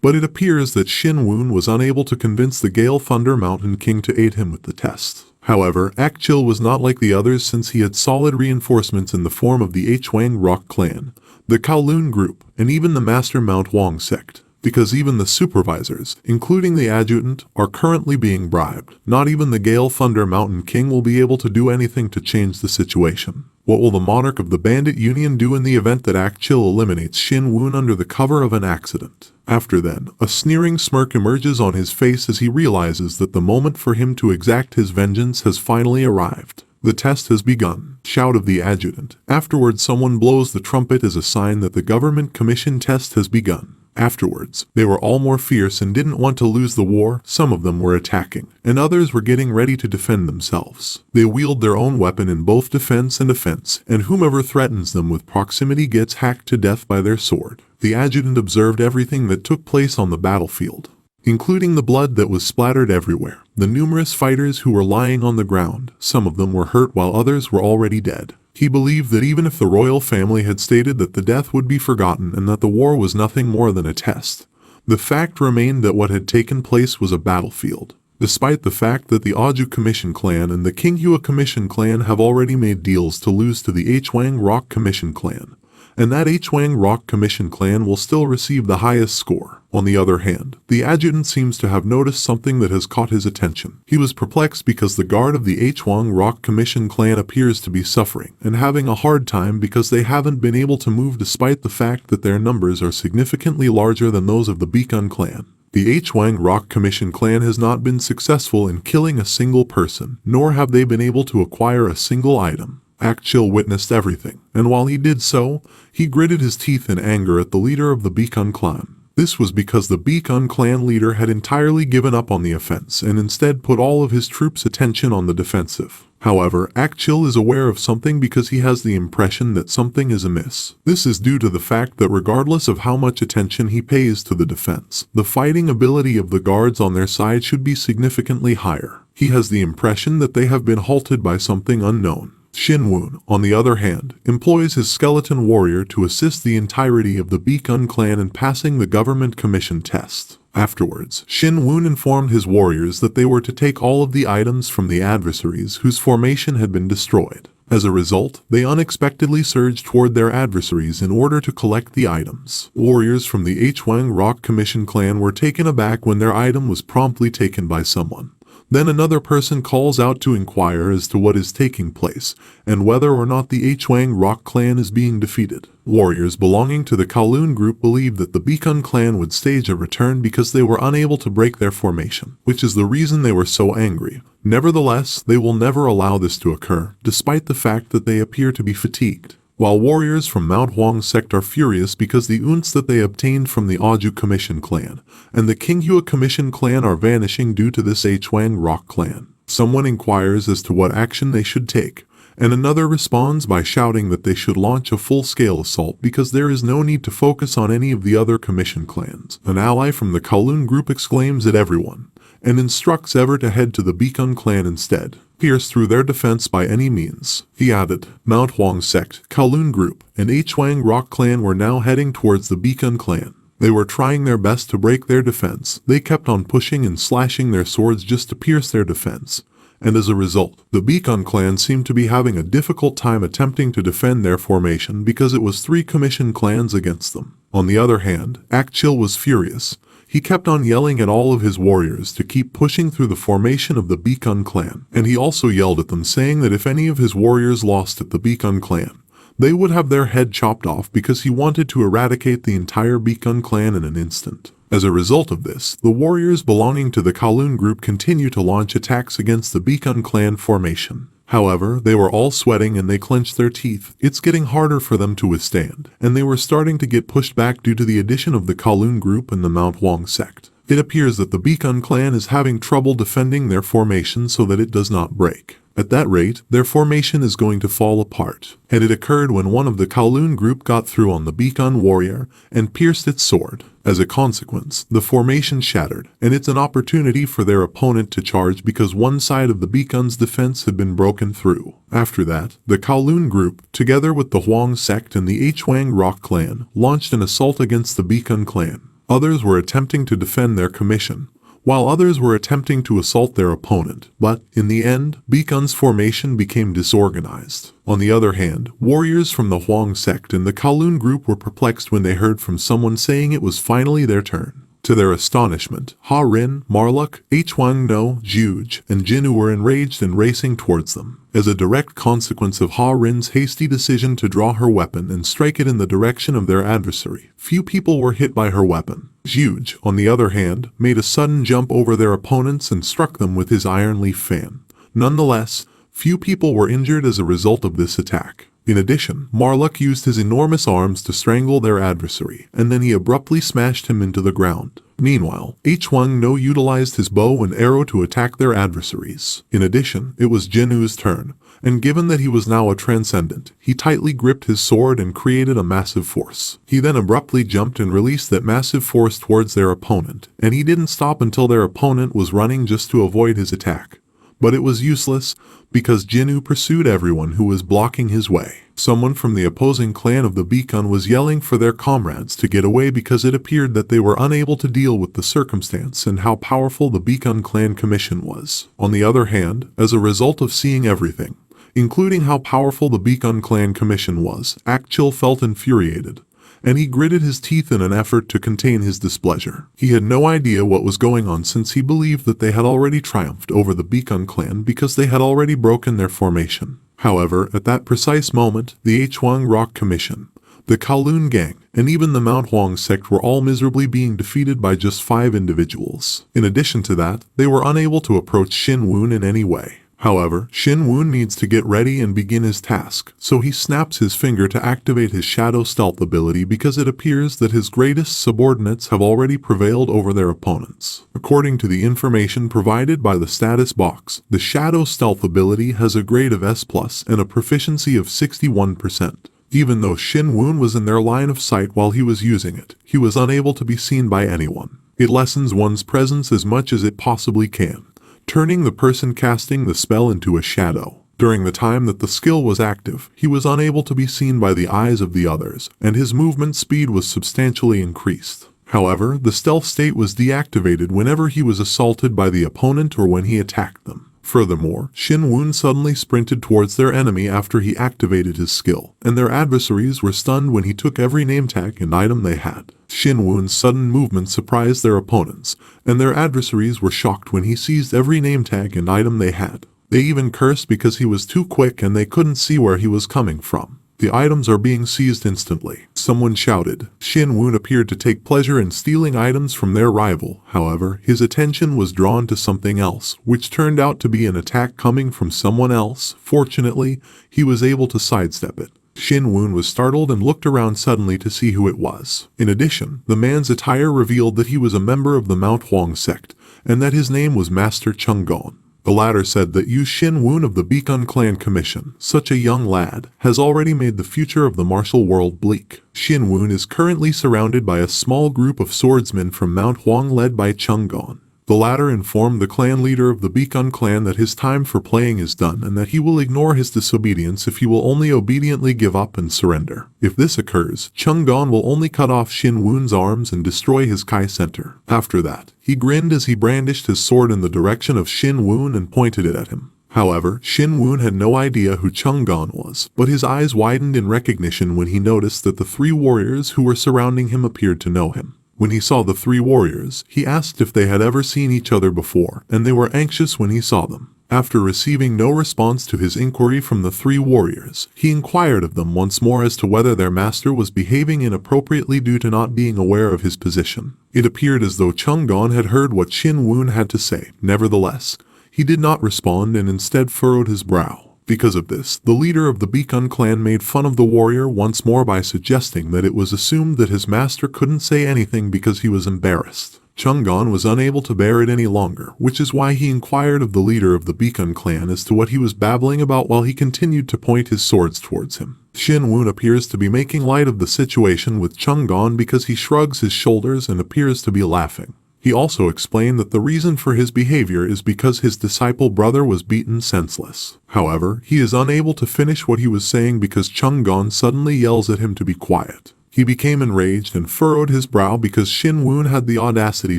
but it appears that Xinyun was unable to convince the Gale Thunder Mountain King to aid him with the test. However, Akchil was not like the others since he had solid reinforcements in the form of the Hwang Rock clan, the Kowloon group, and even the Master Mount Wong sect. Because even the supervisors, including the adjutant, are currently being bribed. Not even the Gale Thunder Mountain King will be able to do anything to change the situation. What will the monarch of the Bandit Union do in the event that Akchil eliminates Xinyun under the cover of an accident? After then, a sneering smirk emerges on his face as he realizes that the moment for him to exact his vengeance has finally arrived. The test has begun. Shout of the adjutant. Afterwards, someone blows the trumpet as a sign that the government commission test has begun. Afterwards, they were all more fierce and didn't want to lose the war. Some of them were attacking, and others were getting ready to defend themselves. They wield their own weapon in both defense and offense, and whomever threatens them with proximity gets hacked to death by their sword. The adjutant observed everything that took place on the battlefield, including the blood that was splattered everywhere, the numerous fighters who were lying on the ground. Some of them were hurt while others were already dead. He believed that even if the royal family had stated that the death would be forgotten and that the war was nothing more than a test, the fact remained that what had taken place was a battlefield. Despite the fact that the Aju Commission clan and the Kinghua Commission clan have already made deals to lose to the Hwang Rock Commission clan, and that Hwang Rock Commission clan will still receive the highest score. On the other hand, the adjutant seems to have noticed something that has caught his attention. He was perplexed because the guard of the Hwang Rock Commission clan appears to be suffering and having a hard time because they haven't been able to move despite the fact that their numbers are significantly larger than those of the Beacon clan. The Hwang Rock Commission clan has not been successful in killing a single person, nor have they been able to acquire a single item. Akchil witnessed everything, and while he did so, he gritted his teeth in anger at the leader of the Beacon clan. This was because the Beacon clan leader had entirely given up on the offense and instead put all of his troops' attention on the defensive. However, Akchil is aware of something because he has the impression that something is amiss. This is due to the fact that regardless of how much attention he pays to the defense, the fighting ability of the guards on their side should be significantly higher. He has the impression that they have been halted by something unknown. Xinyun, on the other hand, employs his skeleton warrior to assist the entirety of the Beacon clan in passing the government commission test. Afterwards, Xinyun informed his warriors that they were to take all of the items from the adversaries whose formation had been destroyed. As a result, they unexpectedly surged toward their adversaries in order to collect the items. Warriors from the Hwang Rock Commission clan were taken aback when their item was promptly taken by someone. Then another person calls out to inquire as to what is taking place, and whether or not the Hwang Rock clan is being defeated. Warriors belonging to the Kowloon group believed that the Beacon clan would stage a return because they were unable to break their formation, which is the reason they were so angry. Nevertheless, they will never allow this to occur, despite the fact that they appear to be fatigued. While warriors from Mount Huang sect are furious because the unts that they obtained from the Aju Commission clan and the Kinghua Commission clan are vanishing due to this Hwang Rock clan. Someone inquires as to what action they should take, and another responds by shouting that they should launch a full-scale assault because there is no need to focus on any of the other commission clans. An ally from the Kowloon group exclaims at everyone, and instructs Ever to head to the Beacon clan instead. Pierce through their defense by any means. He added, Mount Huang sect, Kowloon group, and Hwang Rock clan were now heading towards the Beacon clan. They were trying their best to break their defense. They kept on pushing and slashing their swords just to pierce their defense. And as a result, the Beacon clan seemed to be having a difficult time attempting to defend their formation because it was 3 commission clans against them. On the other hand, Akchil was furious. He kept on yelling at all of his warriors to keep pushing through the formation of the Beacon clan, and he also yelled at them saying that if any of his warriors lost at the Beacon clan, they would have their head chopped off because he wanted to eradicate the entire Beacon clan in an instant. As a result of this, the warriors belonging to the Kowloon group continue to launch attacks against the Beacon clan formation. However, they were all sweating and they clenched their teeth. It's getting harder for them to withstand, and they were starting to get pushed back due to the addition of the Kowloon group and the Mount Huang sect. It appears that the Beacon clan is having trouble defending their formation so that it does not break. At that rate, their formation is going to fall apart. And it occurred when one of the Kowloon group got through on the Beacon warrior and pierced its sword. As a consequence, the formation shattered, and it's an opportunity for their opponent to charge because one side of the Beacon's defense had been broken through. After that, the Kowloon group, together with the Huang sect and the Hwang Rock clan, launched an assault against the Beacon clan. Others were attempting to defend their commission, while others were attempting to assault their opponent, but, in the end, Beacon's formation became disorganized. On the other hand, warriors from the Huang sect and the Kowloon group were perplexed when they heard from someone saying it was finally their turn. To their astonishment, Ha Rin, Marluk, Hwang No, Juge, and Jinu were enraged and racing towards them. As a direct consequence of Ha Rin's hasty decision to draw her weapon and strike it in the direction of their adversary, few people were hit by her weapon. Juge, on the other hand, made a sudden jump over their opponents and struck them with his iron leaf fan. Nonetheless, few people were injured as a result of this attack. In addition, Marluck used his enormous arms to strangle their adversary, and then he abruptly smashed him into the ground. Meanwhile, H1 utilized his bow and arrow to attack their adversaries. In addition, it was Jinu's turn, and given that he was now a transcendent, he tightly gripped his sword and created a massive force. He then abruptly jumped and released that massive force towards their opponent, and he didn't stop until their opponent was running just to avoid his attack. But it was useless, because Jinu pursued everyone who was blocking his way. Someone from the opposing clan of the Beacon was yelling for their comrades to get away because it appeared that they were unable to deal with the circumstance and how powerful the Beacon clan commission was. On the other hand, as a result of seeing everything, including how powerful the Beacon clan commission was, Akchil felt infuriated, and he gritted his teeth in an effort to contain his displeasure. He had no idea what was going on since he believed that they had already triumphed over the Beacon clan because they had already broken their formation. However, at that precise moment, the H1 Rock Commission, the Kowloon Gang, and even the Mount Huang sect were all miserably being defeated by just 5 individuals. In addition to that, they were unable to approach Shin-Woon in any way. However, Shin-Woon needs to get ready and begin his task, so he snaps his finger to activate his Shadow Stealth ability because it appears that his greatest subordinates have already prevailed over their opponents. According to the information provided by the status box, the Shadow Stealth ability has a grade of S+ and a proficiency of 61%. Even though Shin-Woon was in their line of sight while he was using it, he was unable to be seen by anyone. It lessens one's presence as much as it possibly can, turning the person casting the spell into a shadow. During the time that the skill was active, he was unable to be seen by the eyes of the others, and his movement speed was substantially increased. However, the stealth state was deactivated whenever he was assaulted by the opponent or when he attacked them. Furthermore, Shin-Woon suddenly sprinted towards their enemy after he activated his skill, and their adversaries were stunned when he took every name tag and item they had. Shin-Woon's sudden movement surprised their opponents, and their adversaries were shocked when he seized every name tag and item they had. They even cursed because he was too quick and they couldn't see where he was coming from. The items are being seized instantly, someone shouted. Shin-Woon appeared to take pleasure in stealing items from their rival. However, his attention was drawn to something else, which turned out to be an attack coming from someone else. Fortunately, he was able to sidestep it. Shin-Woon was startled and looked around suddenly to see who it was. In addition, the man's attire revealed that he was a member of the Mount Huang sect, and that his name was Master Chunggon. The latter said that Yu Shin-Woon of the Beacon Clan Commission, such a young lad, has already made the future of the martial world bleak. Shin-Woon is currently surrounded by a small group of swordsmen from Mount Huang led by Chunggon. The latter informed the clan leader of the Beacon clan that his time for playing is done and that he will ignore his disobedience if he will only obediently give up and surrender. If this occurs, Chunggon will only cut off Shin-Woon's arms and destroy his Kai Center. After that, he grinned as he brandished his sword in the direction of Shin-Woon and pointed it at him. However, Shin-Woon had no idea who Chunggon was, but his eyes widened in recognition when he noticed that the 3 warriors who were surrounding him appeared to know him. When he saw the 3 warriors, he asked if they had ever seen each other before, and they were anxious when he saw them. After receiving no response to his inquiry from the 3 warriors, he inquired of them once more as to whether their master was behaving inappropriately due to not being aware of his position. It appeared as though Chunggon had heard what Shin-Woon had to say. Nevertheless, he did not respond and instead furrowed his brow. Because of this, the leader of the Beacon clan made fun of the warrior once more by suggesting that it was assumed that his master couldn't say anything because he was embarrassed. Chunggon was unable to bear it any longer, which is why he inquired of the leader of the Beacon clan as to what he was babbling about while he continued to point his swords towards him. Shin-Woon appears to be making light of the situation with Chunggon because he shrugs his shoulders and appears to be laughing. He also explained that the reason for his behavior is because his disciple brother was beaten senseless. However, he is unable to finish what he was saying because Chunggon suddenly yells at him to be quiet. He became enraged and furrowed his brow because Shin-Woon had the audacity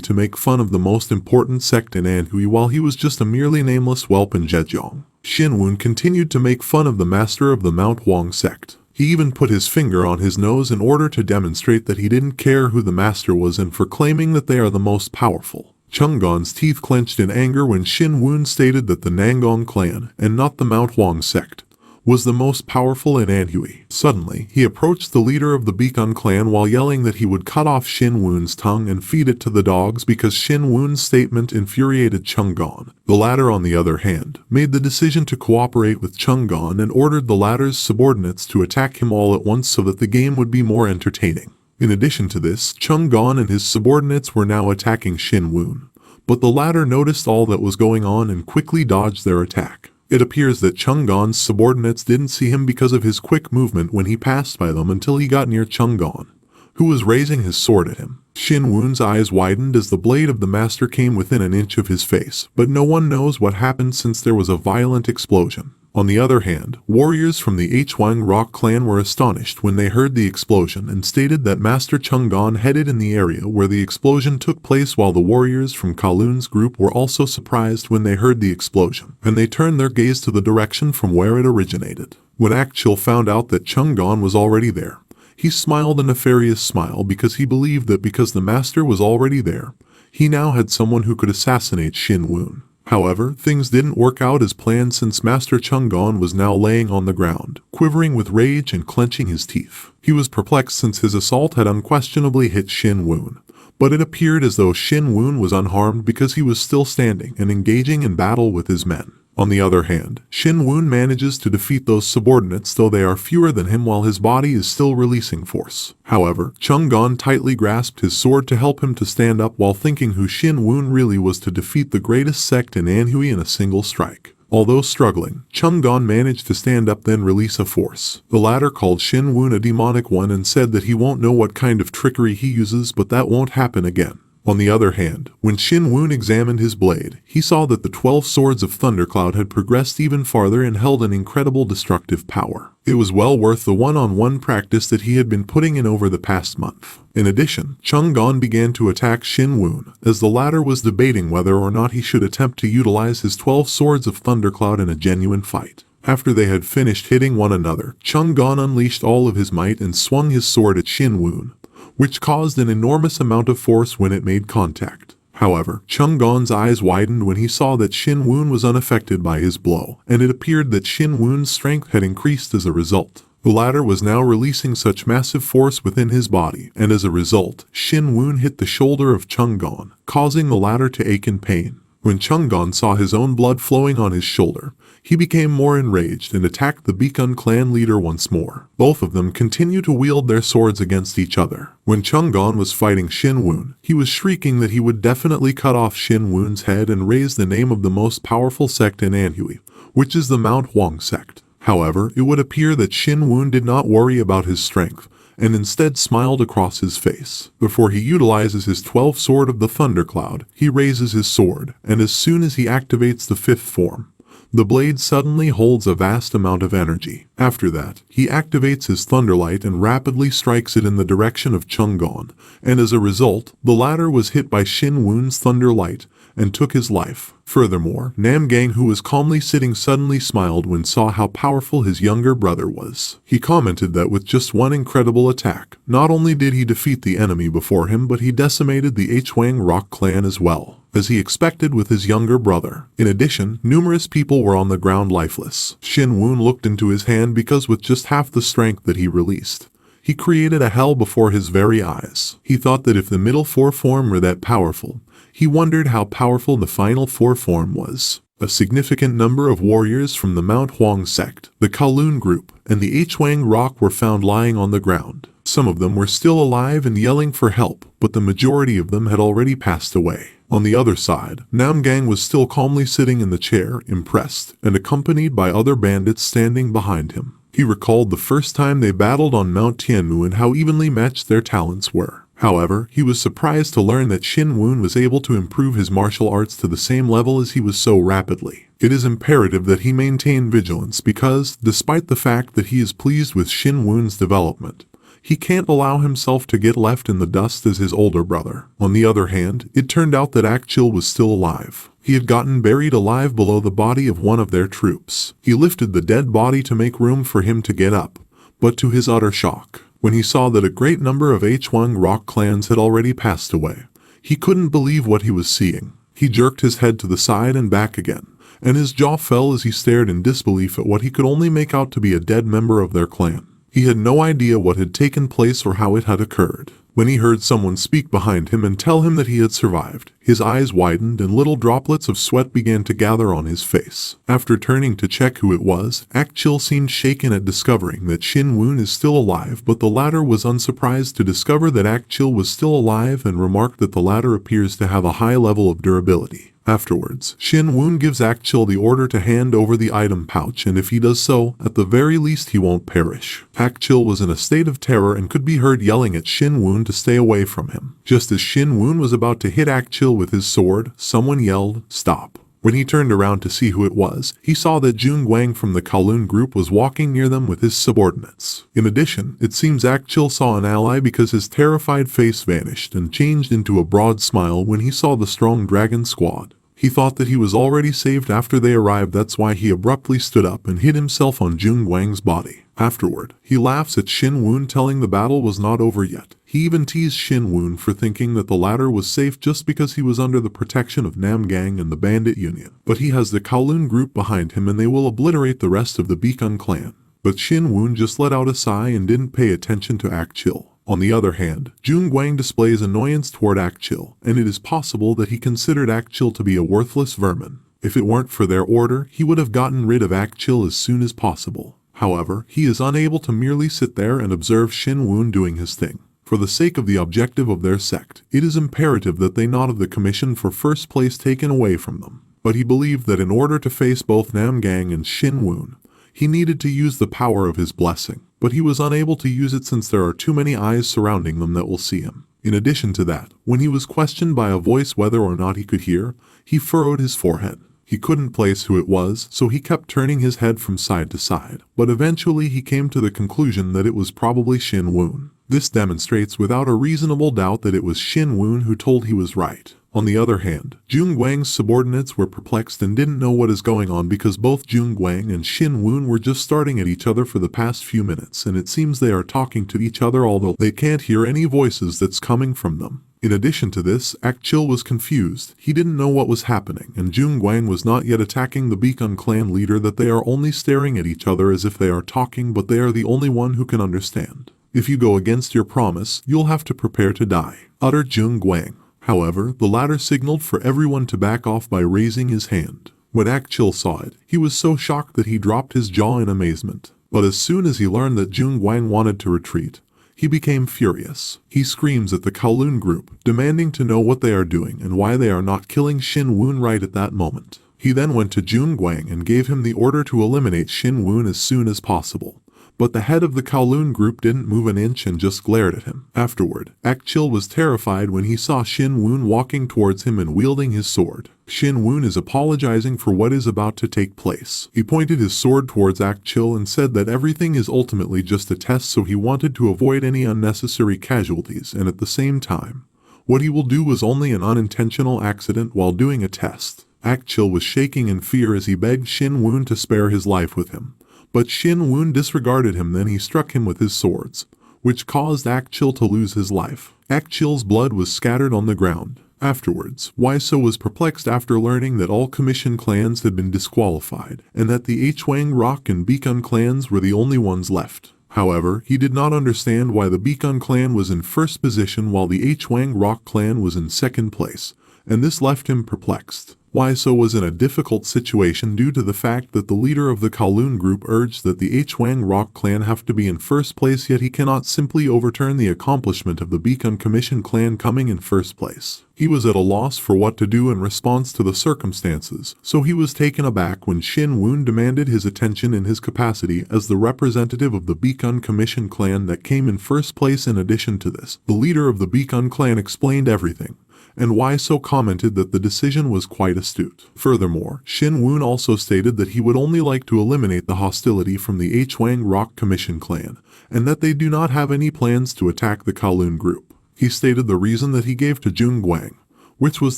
to make fun of the most important sect in Anhui while he was just a merely nameless whelp in Zhejiang. Shin-Woon continued to make fun of the master of the Mount Huang sect. He even put his finger on his nose in order to demonstrate that he didn't care who the master was and for claiming that they are the most powerful. Chunggon's teeth clenched in anger when Shin-Woon stated that the Nangong clan, and not the Mount Huang sect, was the most powerful in Anhui. Suddenly, he approached the leader of the Beacon clan while yelling that he would cut off Xinyun's tongue and feed it to the dogs because Xinyun's statement infuriated Chang'an. The latter, on the other hand, made the decision to cooperate with Chang'an and ordered the latter's subordinates to attack him all at once so that the game would be more entertaining. In addition to this, Chang'an and his subordinates were now attacking Xinyun, but the latter noticed all that was going on and quickly dodged their attack. It appears that Chang'an's subordinates didn't see him because of his quick movement when he passed by them until he got near Chang'an, who was raising his sword at him. Xinyun's eyes widened as the blade of the master came within an inch of his face, but no one knows what happened since there was a violent explosion. On the other hand, warriors from the Hwang Rock clan were astonished when they heard the explosion and stated that Master Chang'an headed in the area where the explosion took place, while the warriors from Kowloon's group were also surprised when they heard the explosion, and they turned their gaze to the direction from where it originated. When Akchil found out that Chang'an was already there, he smiled a nefarious smile because he believed that because the master was already there, he now had someone who could assassinate Xinyun. However, things didn't work out as planned since Master Chang'an was now laying on the ground, quivering with rage and clenching his teeth. He was perplexed since his assault had unquestionably hit Xinyun, but it appeared as though Xinyun was unharmed because he was still standing and engaging in battle with his men. On the other hand, Xinyun manages to defeat those subordinates, though they are fewer than him, while his body is still releasing force. However, Chang'an tightly grasped his sword to help him to stand up while thinking who Xinyun really was to defeat the greatest sect in Anhui in a single strike. Although struggling, Chang'an managed to stand up, then release a force. The latter called Xinyun a demonic one and said that he won't know what kind of trickery he uses, but that won't happen again. On the other hand, when Xinyun examined his blade, he saw that the 12 swords of Thundercloud had progressed even farther and held an incredible destructive power. It was well worth the one-on-one practice that he had been putting in over the past month. In addition, Chang'an began to attack Xinyun, as the latter was debating whether or not he should attempt to utilize his 12 swords of Thundercloud in a genuine fight. After they had finished hitting one another, Chang'an unleashed all of his might and swung his sword at Xinyun, which caused an enormous amount of force when it made contact. However, Chang'an's eyes widened when he saw that Xinyun was unaffected by his blow, and it appeared that Xinyun's strength had increased as a result. The latter was now releasing such massive force within his body, and as a result, Xinyun hit the shoulder of Chang'an, causing the latter to ache in pain. When Chang'an saw his own blood flowing on his shoulder, he became more enraged and attacked the Beacon clan leader once more. Both of them continued to wield their swords against each other. When Chang'an was fighting Xinyun, he was shrieking that he would definitely cut off Xinyun's head and raise the name of the most powerful sect in Anhui, which is the Mount Huang sect. However, it would appear that Xinyun did not worry about his strength, and instead smiled across his face. Before he utilizes his 12th sword of the Thundercloud, he raises his sword, and as soon as he activates the 5th form, the blade suddenly holds a vast amount of energy. After that, he activates his Thunderlight and rapidly strikes it in the direction of Chang'an, and as a result, the latter was hit by Xinyun's Thunderlight and took his life. Furthermore, Namgang, who was calmly sitting, suddenly smiled when saw how powerful his younger brother was. He commented that with just one incredible attack, not only did he defeat the enemy before him, but he decimated the Hwang Rock clan as well, as he expected with his younger brother. In addition, numerous people were on the ground lifeless. Xinyun looked into his hand because with just half the strength that he released, he created a hell before his very eyes. He thought that if the middle 4 form were that powerful, he wondered how powerful the final 4 form was. A significant number of warriors from the Mount Huang sect, the Kowloon group, and the Hwang Rock were found lying on the ground. Some of them were still alive and yelling for help, but the majority of them had already passed away. On the other side, Namgang was still calmly sitting in the chair, impressed, and accompanied by other bandits standing behind him. He recalled the first time they battled on Mount Tianmu and how evenly matched their talents were. However, he was surprised to learn that Xinyun was able to improve his martial arts to the same level as he was so rapidly. It is imperative that he maintain vigilance because, despite the fact that he is pleased with Xinyun's development, he can't allow himself to get left in the dust as his older brother. On the other hand, it turned out that Akchil was still alive. He had gotten buried alive below the body of one of their troops. He lifted the dead body to make room for him to get up, but to his utter shock, when he saw that a great number of Hwang Rock clans had already passed away, he couldn't believe what he was seeing. He jerked his head to the side and back again, and his jaw fell as he stared in disbelief at what he could only make out to be a dead member of their clan. He had no idea what had taken place or how it had occurred. When he heard someone speak behind him and tell him that he had survived, his eyes widened and little droplets of sweat began to gather on his face. After turning to check who it was, Akchil seemed shaken at discovering that Xinyun is still alive, but the latter was unsurprised to discover that Akchil was still alive and remarked that the latter appears to have a high level of durability. Afterwards, Xinyun gives Akchil the order to hand over the item pouch, and if he does so, at the very least he won't perish. Akchil was in a state of terror and could be heard yelling at Xinyun to stay away from him. Just as Xinyun was about to hit Akchil with his sword, someone yelled, "Stop." When he turned around to see who it was, he saw that Jung Wang from the Kowloon group was walking near them with his subordinates. In addition, it seems Akchil saw an ally because his terrified face vanished and changed into a broad smile when he saw the strong dragon squad. He thought that he was already saved after they arrived, that's why he abruptly stood up and hid himself on Jung Wang's body. Afterward, he laughs at Xinyun, telling the battle was not over yet. He even teased Xinyun for thinking that the latter was safe just because he was under the protection of Namgang and the Bandit Union. But he has the Kowloon group behind him and they will obliterate the rest of the Beacon clan. But Xinyun just let out a sigh and didn't pay attention to Akchil. On the other hand, Jung Wang displays annoyance toward Akchil, and it is possible that he considered Akchil to be a worthless vermin. If it weren't for their order, he would have gotten rid of Akchil as soon as possible. However, he is unable to merely sit there and observe Xinyun doing his thing. For the sake of the objective of their sect, it is imperative that they not have the commission for first place taken away from them. But he believed that in order to face both Namgang and Xinyun, he needed to use the power of his blessing, but he was unable to use it since there are too many eyes surrounding them that will see him. In addition to that, when he was questioned by a voice whether or not he could hear, he furrowed his forehead. He couldn't place who it was, so he kept turning his head from side to side, but eventually he came to the conclusion that it was probably Xinyun. This demonstrates without a reasonable doubt that it was Xinyun who told he was right. On the other hand, Jung Wang's subordinates were perplexed and didn't know what is going on because both Jung Wang and Xinyun were just starting at each other for the past few minutes, and it seems they are talking to each other although they can't hear any voices that's coming from them. In addition to this, Akchil was confused. He didn't know what was happening, and Jung Wang was not yet attacking the Beacon clan leader, that they are only staring at each other as if they are talking, but they are the only one who can understand. If you go against your promise, you'll have to prepare to die, uttered Jung Wang. However, the latter signaled for everyone to back off by raising his hand. When Akchil saw it, he was so shocked that he dropped his jaw in amazement. But as soon as he learned that Jung Wang wanted to retreat, he became furious. He screams at the Kowloon group, demanding to know what they are doing and why they are not killing Xinyun right at that moment. He then went to Jung Wang and gave him the order to eliminate Xinyun as soon as possible. But the head of the Kowloon group didn't move an inch and just glared at him. Afterward, Akchil was terrified when he saw Xinyun walking towards him and wielding his sword. Xinyun is apologizing for what is about to take place. He pointed his sword towards Akchil and said that everything is ultimately just a test, so he wanted to avoid any unnecessary casualties, and at the same time, what he will do was only an unintentional accident while doing a test. Akchil was shaking in fear as he begged Xinyun to spare his life with him. But Xinyun disregarded him, then he struck him with his swords, which caused Akchil to lose his life. Akchil's blood was scattered on the ground. Afterwards, Waiso was perplexed after learning that all commission clans had been disqualified, and that the Hwang Rock and Beacon clans were the only ones left. However, he did not understand why the Beacon clan was in first position while the Hwang Rock clan was in second place, and this left him perplexed. Waiso was in a difficult situation due to the fact that the leader of the Kowloon group urged that the Hwang Rock clan have to be in first place, yet he cannot simply overturn the accomplishment of the Beacon Commission clan coming in first place. He was at a loss for what to do in response to the circumstances, so he was taken aback when Xinyun demanded his attention in his capacity as the representative of the Beacon Commission clan that came in first place. In addition to this, the leader of the Beacon clan explained everything, and Waiso commented that the decision was quite astute. Furthermore, Xinyun also stated that he would only like to eliminate the hostility from the Hwang Rock Commission clan, and that they do not have any plans to attack the Kowloon group. He stated the reason that he gave to Jung Wang, which was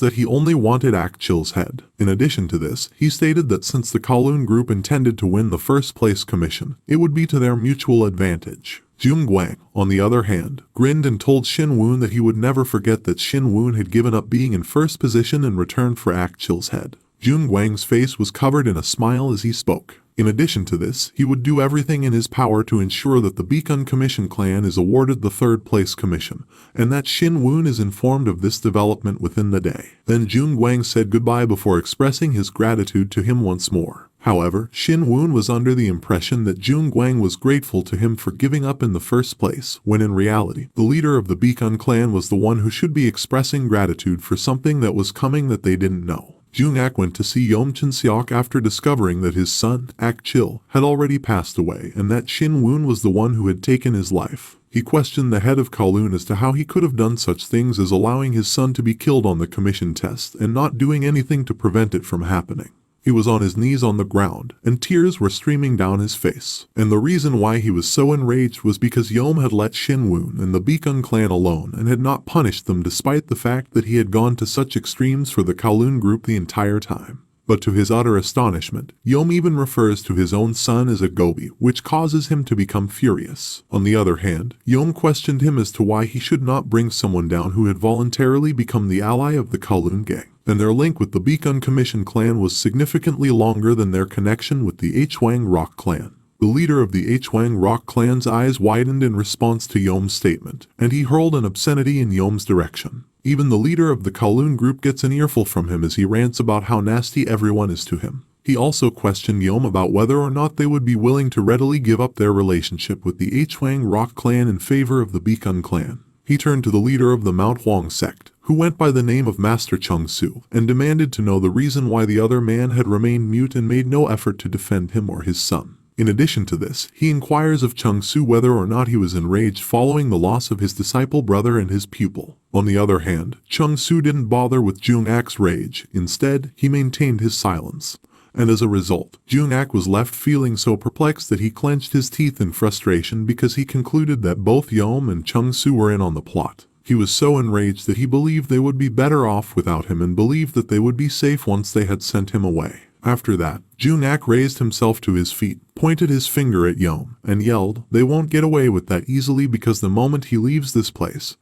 that he only wanted Akchil's head. In addition to this, he stated that since the Kowloon group intended to win the first place commission, it would be to their mutual advantage. Jung Wang, on the other hand, grinned and told Xinyun that he would never forget that Xinyun had given up being in first position in return for Akchil's head. Jun Guang's face was covered in a smile as he spoke. In addition to this, he would do everything in his power to ensure that the Beacon Commission clan is awarded the third-place commission, and that Xinyun is informed of this development within the day. Then Jun Guang said goodbye before expressing his gratitude to him once more. However, Xinyun was under the impression that Jun Guang was grateful to him for giving up in the first place, when in reality, the leader of the Beacon clan was the one who should be expressing gratitude for something that was coming that they didn't know. Jung-ak went to see Yom Chin-seok after discovering that his son, Ak-chil, had already passed away and that Shin-woon was the one who had taken his life. He questioned the head of Kowloon as to how he could have done such things as allowing his son to be killed on the commission test and not doing anything to prevent it from happening. He was on his knees on the ground, and tears were streaming down his face. And the reason why he was so enraged was because Yom had let Shin-woon and the Beacon clan alone and had not punished them despite the fact that he had gone to such extremes for the Kowloon group the entire time. But to his utter astonishment, Yom even refers to his own son as a gobi, which causes him to become furious. On the other hand, Yom questioned him as to why he should not bring someone down who had voluntarily become the ally of the Kowloon gang. And their link with the Beacon Commission clan was significantly longer than their connection with the Hwang Rock clan. The leader of the Hwang Rock clan's eyes widened in response to Yom's statement, and he hurled an obscenity in Yom's direction. Even the leader of the Kowloon group gets an earful from him as he rants about how nasty everyone is to him. He also questioned Yom about whether or not they would be willing to readily give up their relationship with the Hwang Rock clan in favor of the Beacon clan. He turned to the leader of the Mount Huang sect, who went by the name of Master Chung-su, and demanded to know the reason why the other man had remained mute and made no effort to defend him or his son. In addition to this, he inquires of Chung-su whether or not he was enraged following the loss of his disciple brother and his pupil. On the other hand, Chung-su didn't bother with Jung-ak's rage. Instead, he maintained his silence. And as a result, Jung-ak was left feeling so perplexed that he clenched his teeth in frustration because he concluded that both Yom and Chung-su were in on the plot. He was so enraged that he believed they would be better off without him and believed that they would be safe once they had sent him away. After that, Jung-ak raised himself to his feet, pointed his finger at Yom, and yelled, "They won't get away with that easily because the moment he leaves this place,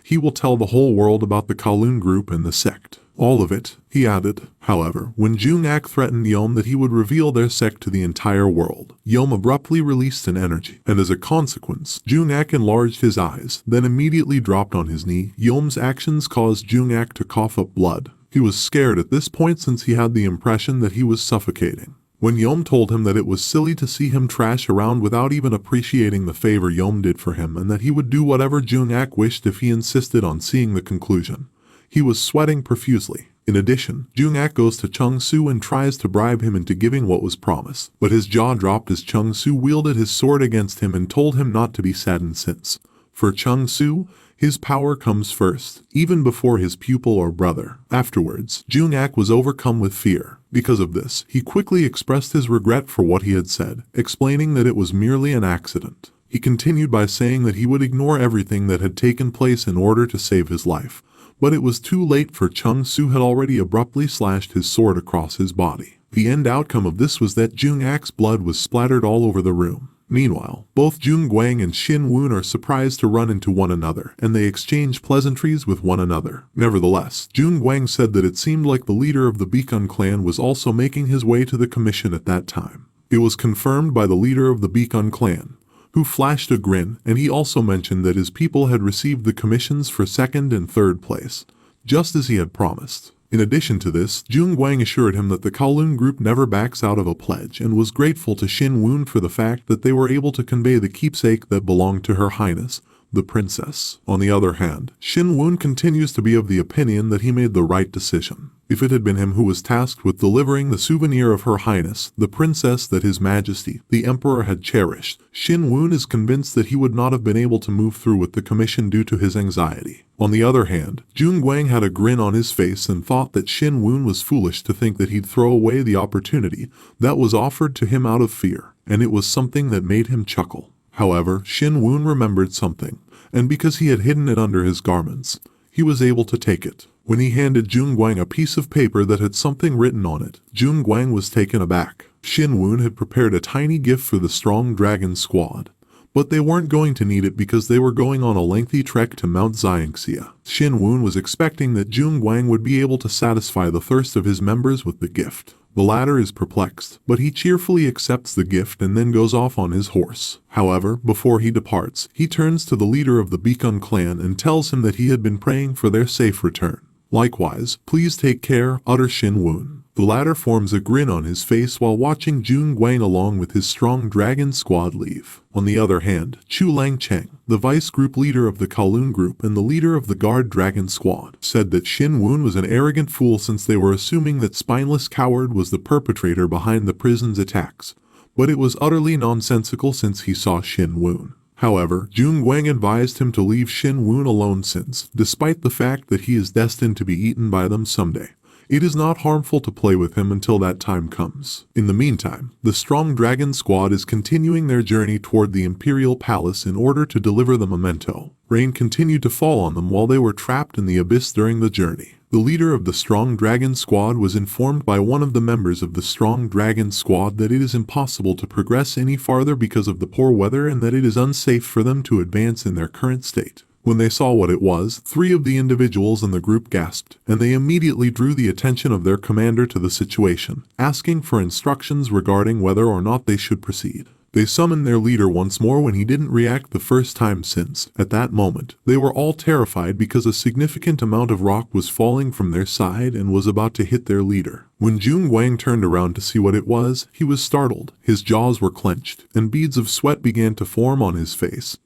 he will tell the whole world about the Kowloon group and the sect. All of it," he added. However, when Jung-ak threatened Yom that he would reveal their sect to the entire world, Yom abruptly released an energy, and as a consequence, Jung-ak enlarged his eyes, then immediately dropped on his knee. Yom's actions caused Jung-ak to cough up blood. He was scared at this point since he had the impression that he was suffocating. When Yom told him that it was silly to see him trash around without even appreciating the favor Yom did for him and that he would do whatever Jung-ak wished if he insisted on seeing the conclusion, he was sweating profusely. In addition, Jung-ak goes to Chung-su and tries to bribe him into giving what was promised, but his jaw dropped as Chung-su wielded his sword against him and told him not to be saddened since, for Chung-su, his power comes first, even before his pupil or brother. Afterwards, Jung-ak was overcome with fear. Because of this, he quickly expressed his regret for what he had said, explaining that it was merely an accident. He continued by saying that he would ignore everything that had taken place in order to save his life. But it was too late, for Chung-su had already abruptly slashed his sword across his body. The end outcome of this was that Jung-ak's blood was splattered all over the room. Meanwhile, both Jung Guang and Shin-woon are surprised to run into one another, and they exchange pleasantries with one another. Nevertheless, Jung Guang said that it seemed like the leader of the Beacon clan was also making his way to the commission at that time. It was confirmed by the leader of the Beacon clan, who flashed a grin, and he also mentioned that his people had received the commissions for second and third place, just as he had promised. In addition to this, Jung Guang assured him that the Kowloon group never backs out of a pledge and was grateful to Shin-woon for the fact that they were able to convey the keepsake that belonged to Her Highness, the princess. On the other hand, Shin-woon continues to be of the opinion that he made the right decision. If it had been him who was tasked with delivering the souvenir of Her Highness, the princess that His Majesty, the Emperor, had cherished, Shin-woon is convinced that he would not have been able to move through with the commission due to his anxiety. On the other hand, Jung Guang had a grin on his face and thought that Shin-woon was foolish to think that he'd throw away the opportunity that was offered to him out of fear, and it was something that made him chuckle. However, Shin-woon remembered something, and because he had hidden it under his garments, he was able to take it. When he handed Jung Guang a piece of paper that had something written on it, Jung Guang was taken aback. Shin-woon had prepared a tiny gift for the Strong Dragon Squad, But they weren't going to need it because they were going on a lengthy trek to Mount Xiangxia. Xinyun was expecting that Jun Guang would be able to satisfy the thirst of his members with the gift. The latter is perplexed, but he cheerfully accepts the gift and then goes off on his horse. However, before he departs, he turns to the leader of the Beacon clan and tells him that he had been praying for their safe return. Likewise, please take care, utter Xinyun. The latter forms a grin on his face while watching Jun Guang along with his strong dragon squad leave. On the other hand, Chu Langcheng, the vice group leader of the Kowloon group and the leader of the guard dragon squad, said that Xinyun was an arrogant fool since they were assuming that spineless coward was the perpetrator behind the prison's attacks. But it was utterly nonsensical since he saw Xinyun. However, Jun Guang advised him to leave Xinyun alone since, despite the fact that he is destined to be eaten by them someday, it is not harmful to play with him until that time comes. In the meantime, the strong dragon squad is continuing their journey toward the imperial palace in order to deliver the memento. Rain continued to fall on them while they were trapped in the abyss during the journey. The leader of the strong dragon squad was informed by one of the members of the strong dragon squad that it is impossible to progress any farther because of the poor weather and that it is unsafe for them to advance in their current state. When they saw what it was, 3 of the individuals in the group gasped, and they immediately drew the attention of their commander to the situation, asking for instructions regarding whether or not they should proceed. They summoned their leader once more when he didn't react the first time since, at that moment, they were all terrified because a significant amount of rock was falling from their side and was about to hit their leader. When Jun Guang turned around to see what it was, he was startled, his jaws were clenched, and beads of sweat began to form on his face.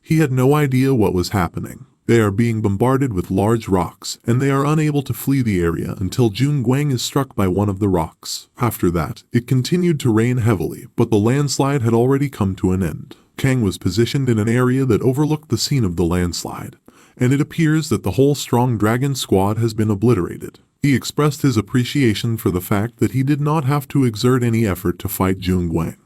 He had no idea what was happening. They are being bombarded with large rocks, and they are unable to flee the area until Jun Guang is struck by one of the rocks. After that, it continued to rain heavily, but the landslide had already come to an end. Kang was positioned in an area that overlooked the scene of the landslide, and it appears that the whole strong dragon squad has been obliterated. He expressed his appreciation for the fact that he did not have to exert any effort to fight Jun Guang,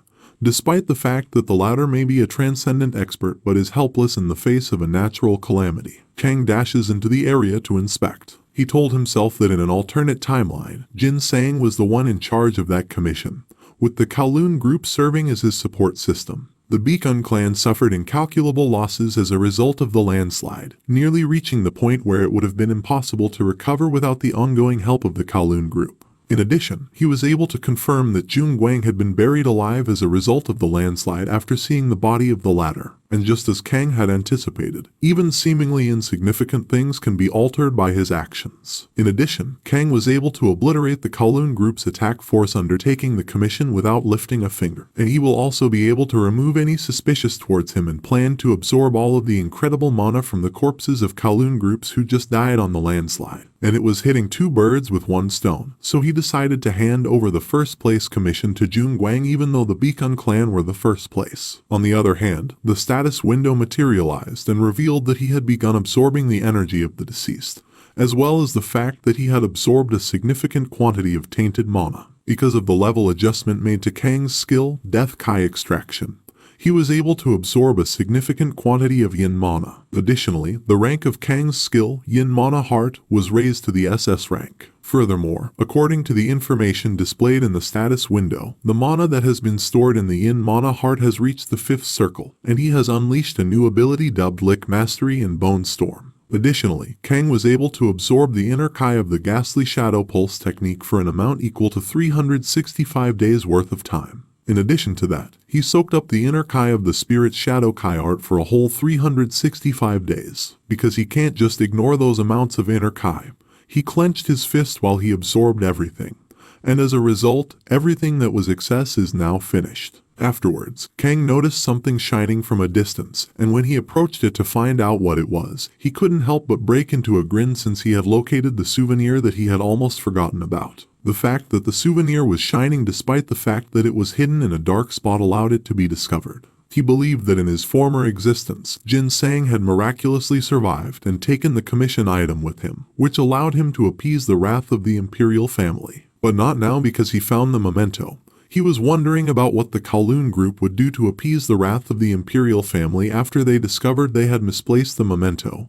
despite the fact that the latter may be a transcendent expert but is helpless in the face of a natural calamity. Kang dashes into the area to inspect. He told himself that in an alternate timeline, Jin Sang was the one in charge of that commission, with the Kowloon group serving as his support system. The Beacon clan suffered incalculable losses as a result of the landslide, nearly reaching the point where it would have been impossible to recover without the ongoing help of the Kowloon group. In addition, he was able to confirm that Jun Guang had been buried alive as a result of the landslide after seeing the body of the latter. And just as Kang had anticipated, even seemingly insignificant things can be altered by his actions. In addition, Kang was able to obliterate the Kowloon group's attack force undertaking the commission without lifting a finger, and he will also be able to remove any suspicious towards him and plan to absorb all of the incredible mana from the corpses of Kowloon groups who just died on the landslide. And it was hitting 2 birds with 1 stone, so he decided to hand over the first place commission to Jun Guang even though the Beacon clan were the first place. On the other hand, the status window materialized and revealed that he had begun absorbing the energy of the deceased, as well as the fact that he had absorbed a significant quantity of tainted mana. Because of the level adjustment made to Kang's skill, Death Kai Extraction, he was able to absorb a significant quantity of Yin mana. Additionally, the rank of Kang's skill, Yin Mana Heart, was raised to the SS rank. Furthermore, according to the information displayed in the status window, the mana that has been stored in the Yin Mana Heart has reached the 5th circle, and he has unleashed a new ability dubbed Lick Mastery and Bone Storm. Additionally, Kang was able to absorb the inner Kai of the Ghastly Shadow Pulse technique for an amount equal to 365 days worth of time. In addition to that, he soaked up the inner Kai of the Spirit Shadow Kai art for a whole 365 days. Because he can't just ignore those amounts of inner Kai, he clenched his fist while he absorbed everything. And as a result, everything that was excess is now finished. Afterwards, Kang noticed something shining from a distance, and when he approached it to find out what it was, he couldn't help but break into a grin since he had located the souvenir that he had almost forgotten about. The fact that the souvenir was shining despite the fact that it was hidden in a dark spot allowed it to be discovered. He believed that in his former existence, Jin Sang had miraculously survived and taken the commission item with him, which allowed him to appease the wrath of the imperial family. But not now because he found the memento. He was wondering about what the Kowloon group would do to appease the wrath of the imperial family after they discovered they had misplaced the memento,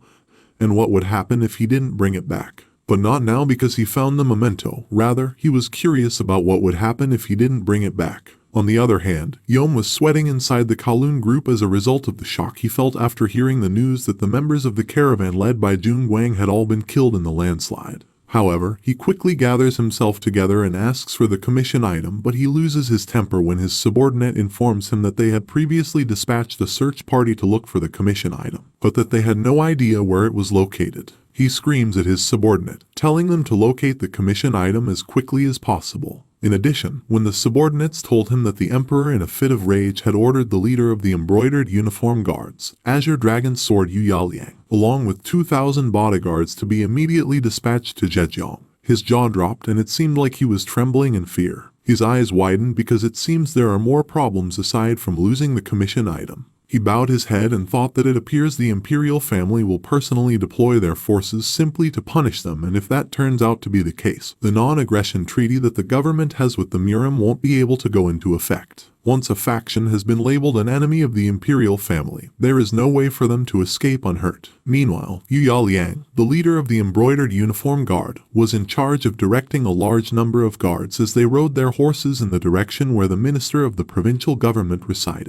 and what would happen if he didn't bring it back. But not now because he found the memento, rather, he was curious about what would happen if he didn't bring it back. On the other hand, Yom was sweating inside the Kowloon group as a result of the shock he felt after hearing the news that the members of the caravan led by Jun Guang had all been killed in the landslide. However, he quickly gathers himself together and asks for the commission item, but he loses his temper when his subordinate informs him that they had previously dispatched a search party to look for the commission item, but that they had no idea where it was located. He screams at his subordinate, telling them to locate the commission item as quickly as possible. In addition, when the subordinates told him that the emperor in a fit of rage had ordered the leader of the embroidered uniform guards, Azure Dragon Sword Yu Yaliang, along with 2,000 bodyguards to be immediately dispatched to Zhejiang, his jaw dropped and it seemed like he was trembling in fear. His eyes widened because it seems there are more problems aside from losing the commission item. He bowed his head and thought that it appears the imperial family will personally deploy their forces simply to punish them, and if that turns out to be the case, the non-aggression treaty that the government has with the Murim won't be able to go into effect. Once a faction has been labeled an enemy of the imperial family, there is no way for them to escape unhurt. Meanwhile, Yu Yaliang, the leader of the embroidered uniform guard, was in charge of directing a large number of guards as they rode their horses in the direction where the minister of the provincial government resided.